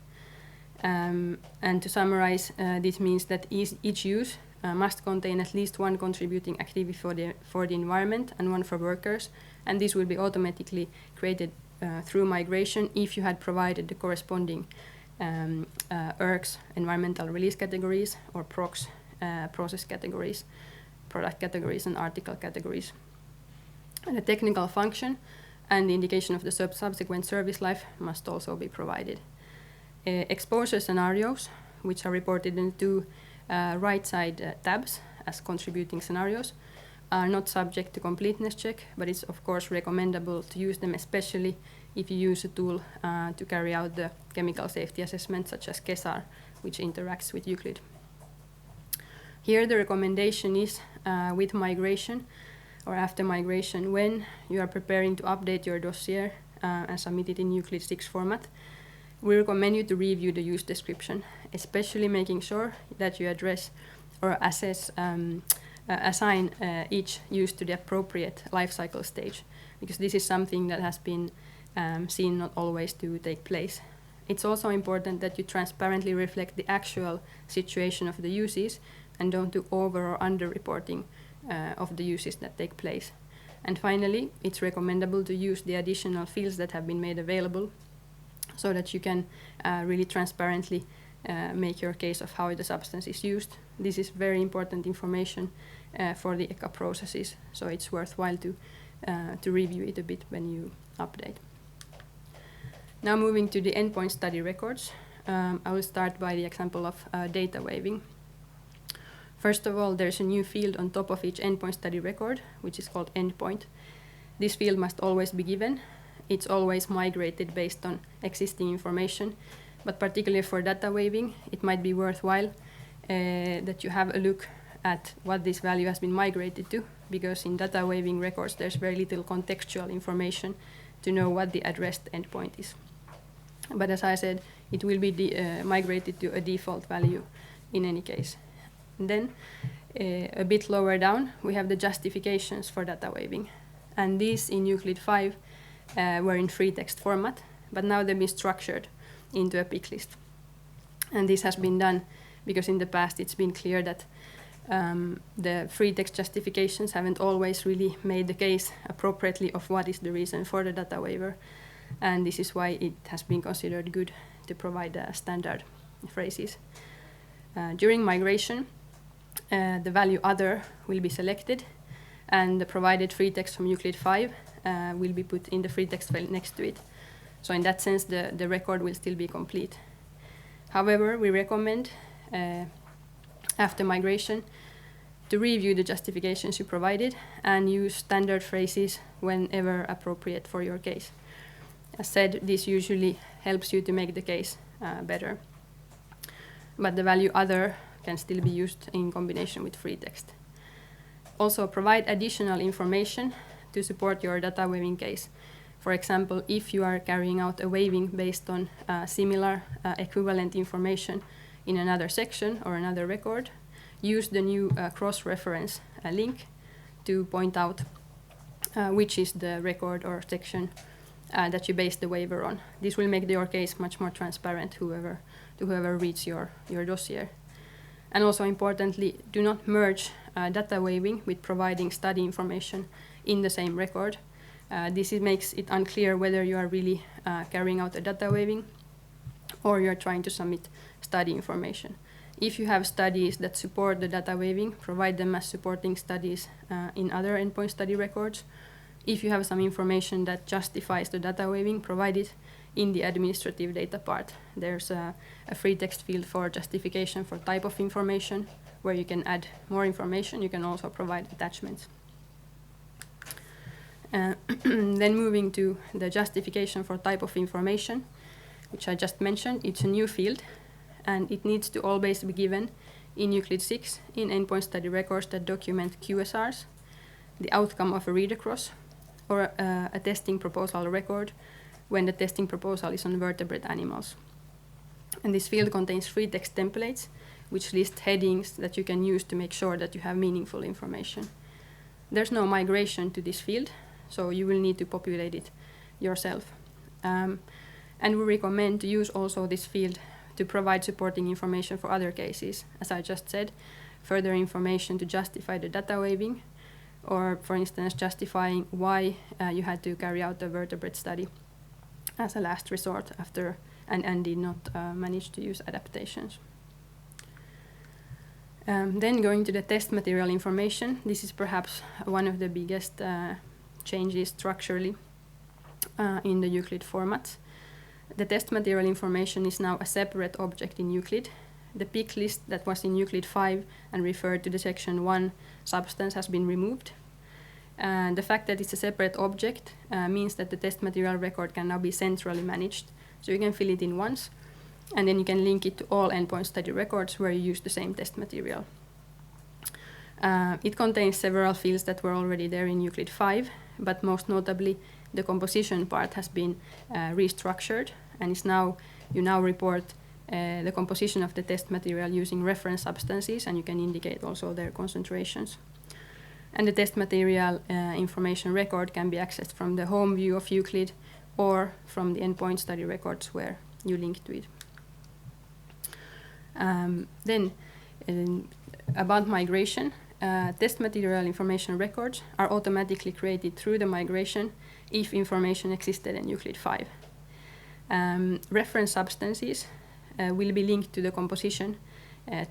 And to summarize, this means that each use must contain at least one contributing activity for the environment and one for workers, and this will be automatically created through migration if you had provided the corresponding ERCs, environmental release categories, or PROCs, process categories, product categories, and article categories. And the technical function and the indication of the subsequent service life must also be provided. Exposure scenarios, which are reported in two right side tabs as contributing scenarios, are not subject to completeness check, but it's of course recommendable to use them, especially if you use a tool to carry out the chemical safety assessment such as CESAR, which interacts with Euclid. Here the recommendation is with migration or after migration, when you are preparing to update your dossier and submit it in Euclid 6 format, we recommend you to review the use description, especially making sure that you address or assign each use to the appropriate life cycle stage, because this is something that has been seen not always to take place. It's also important that you transparently reflect the actual situation of the uses and don't do over or under reporting of the uses that take place. And finally, it's recommendable to use the additional fields that have been made available so that you can really transparently make your case of how the substance is used. This is very important information for the ECHA processes, so it's worthwhile to review it a bit when you update. Now moving to the endpoint study records, I will start by the example of data waiving. First of all, there's a new field on top of each endpoint study record, which is called endpoint. This field must always be given. It's always migrated based on existing information, but particularly for data waiving, it might be worthwhile that you have a look at what this value has been migrated to, because in data waiving records, there's very little contextual information to know what the addressed endpoint is. But as I said, it will be migrated to a default value in any case. And then a bit lower down, we have the justifications for data waiving. And these in Euclid 5 were in free text format, but now they've been structured into a pick list. And this has been done because in the past it's been clear that the free text justifications haven't always really made the case appropriately of what is the reason for the data waiver. And this is why it has been considered good to provide standard phrases. During migration, the value other will be selected, and the provided free text from Euclid 5 will be put in the free text file next to it. So in that sense, the record will still be complete. However, we recommend, after migration, to review the justifications you provided and use standard phrases whenever appropriate for your case. As said, this usually helps you to make the case better. But the value other can still be used in combination with free text. Also, provide additional information to support your data waiving case. For example, if you are carrying out a waiving based on similar equivalent information in another section or another record, use the new cross-reference link to point out which is the record or section that you base the waiver on. This will make your case much more transparent to whoever reads your dossier. And also importantly, do not merge data waiving with providing study information in the same record. This makes it unclear whether you are really carrying out a data waiving or you're trying to submit study information. If you have studies that support the data waiving, provide them as supporting studies in other endpoint study records. If you have some information that justifies the data waiving, provide it in the administrative data part. There's a free text field for justification for type of information, where you can add more information. You can also provide attachments. Then moving to the justification for type of information, which I just mentioned, it's a new field, and it needs to always be given in Euclid 6 in endpoint study records that document QSRs, the outcome of a read across, or a testing proposal record when the testing proposal is on vertebrate animals. And this field contains free text templates, which list headings that you can use to make sure that you have meaningful information. There's no migration to this field, so you will need to populate it yourself. And we recommend to use also this field to provide supporting information for other cases. As I just said, further information to justify the data waiving, or for instance, justifying why you had to carry out a vertebrate study as a last resort after and did not manage to use adaptations. Then going to the test material information, this is perhaps one of the biggest changes structurally in the Euclid formats. The test material information is now a separate object in Euclid. The pick list that was in Euclid 5 and referred to the section 1 substance has been removed. And the fact that it's a separate object means that the test material record can now be centrally managed. So you can fill it in once, and then you can link it to all endpoint study records where you use the same test material. It contains several fields that were already there in Euclid 5, but most notably the composition part has been restructured, and you now report the composition of the test material using reference substances, and you can indicate also their concentrations. And the test material information record can be accessed from the home view of Euclid or from the endpoint study records where you link to it. Then about migration, test material information records are automatically created through the migration if information existed in Euclid 5. Reference substances will be linked to the composition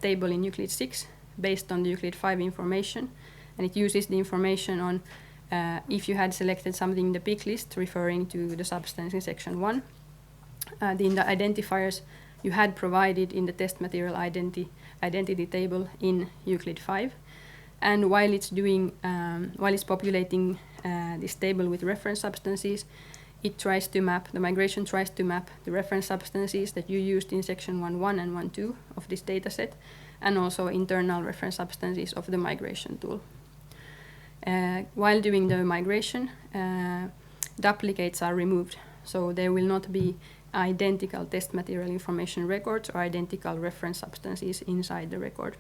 table in Euclid 6 based on the Euclid 5 information, and it uses the information on if you had selected something in the pick list referring to the substance in section 1, the identifiers you had provided in the test material identity table in Euclid 5, and while it's populating this table with reference substances, the migration tries to map the reference substances that you used in section 1.1 and 1.2 of this dataset, and also internal reference substances of the migration tool. While doing the migration, duplicates are removed, so there will not be identical test material information records or identical reference substances inside the record.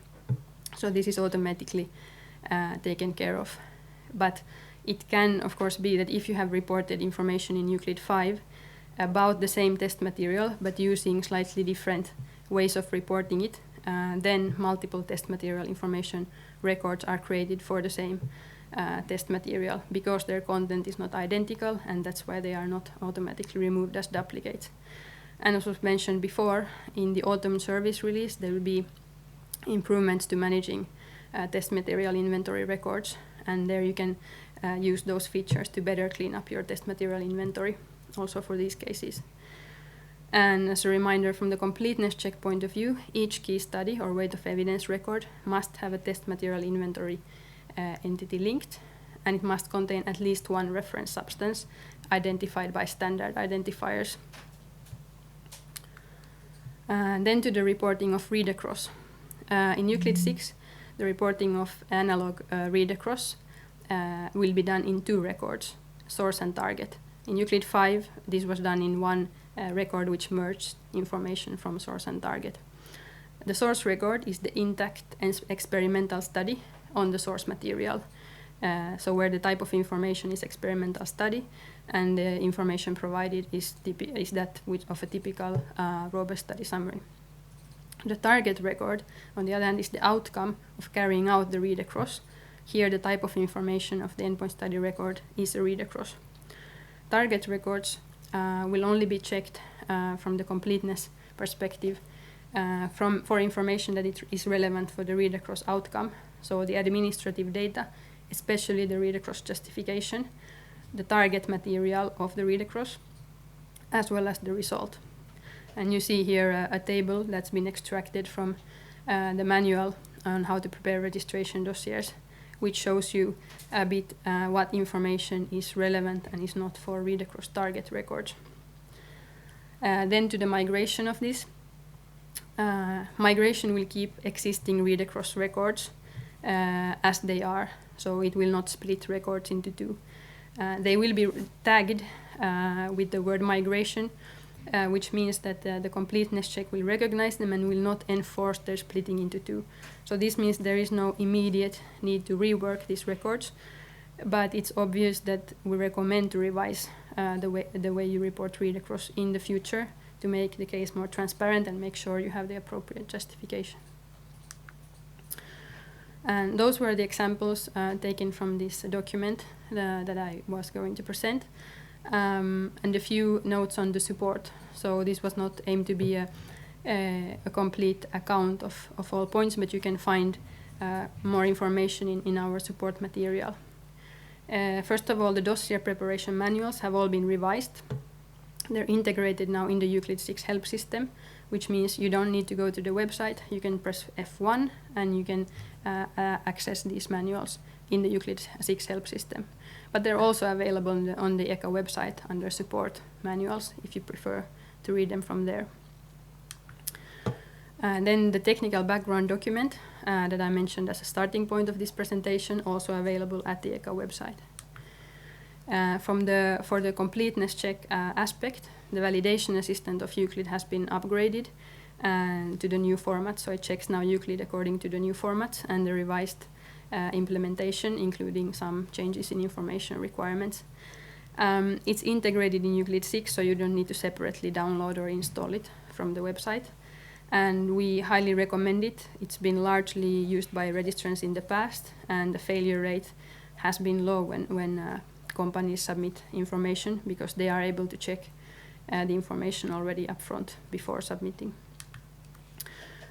So this is automatically taken care of. But it can, of course, be that if you have reported information in Euclid 5 about the same test material, but using slightly different ways of reporting it, then multiple test material information records are created for the same test material because their content is not identical, and that's why they are not automatically removed as duplicates. And as was mentioned before, in the autumn service release, there will be improvements to managing test material inventory records, and there you can use those features to better clean up your test material inventory also for these cases. And as a reminder, from the completeness check point of view, each key study or weight of evidence record must have a test material inventory entity linked, and it must contain at least one reference substance identified by standard identifiers. Then to the reporting of read across. In Euclid 6, the reporting of analog read across will be done in two records, source and target. In Euclid 5, this was done in one record which merged information from source and target. The source record is the intact experimental study on the source material, so where the type of information is experimental study, and the information provided is that of a typical robust study summary. The target record, on the other hand, is the outcome of carrying out the read across. Here, the type of information of the endpoint study record is a read across. Target records will only be checked from the completeness perspective for information that it is relevant for the read across outcome. So the administrative data, especially the read across justification, the target material of the read across, as well as the result. And you see here a table that's been extracted from the manual on how to prepare registration dossiers, which shows you a bit what information is relevant and is not for read across target records. Then to the migration of this. Migration will keep existing read across records as they are, so it will not split records into two. They will be tagged with the word migration, which means that the completeness check will recognize them and will not enforce their splitting into two. So this means there is no immediate need to rework these records, but it's obvious that we recommend to revise the way you report read across in the future to make the case more transparent and make sure you have the appropriate justification. And those were the examples taken from this document that I was going to present. And a few notes on the support. So this was not aimed to be a complete account of all points, but you can find more information in our support material. First of all, the dossier preparation manuals have all been revised. They're integrated now in the Euclid 6 help system, which means you don't need to go to the website. You can press F1 and you can access these manuals in the Euclid 6 help system. But they're also available on the ECHA website under support manuals if you prefer to read them from there. Then the technical background document that I mentioned as a starting point of this presentation, also available at the ECHA website. For the completeness check aspect, the validation assistant of Euclid has been upgraded to the new format, so it checks now Euclid according to the new format and the revised implementation, including some changes in information requirements. It's integrated in Euclid 6, so you don't need to separately download or install it from the website. And we highly recommend it. It's been largely used by registrants in the past, and the failure rate has been low when companies submit information, because they are able to check the information already upfront before submitting.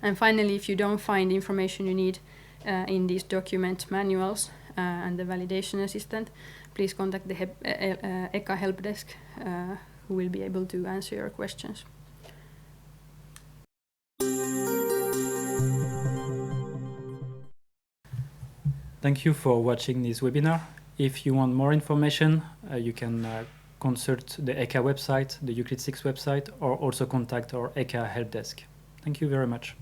And finally, if you don't find information you need in these document manuals and the validation assistant, please contact the ECHA help desk, who will be able to answer your questions. Thank you for watching this webinar. If you want more information, you can consult the ECHA website, the EUCLID 6 website, or also contact our ECHA help desk. Thank you very much.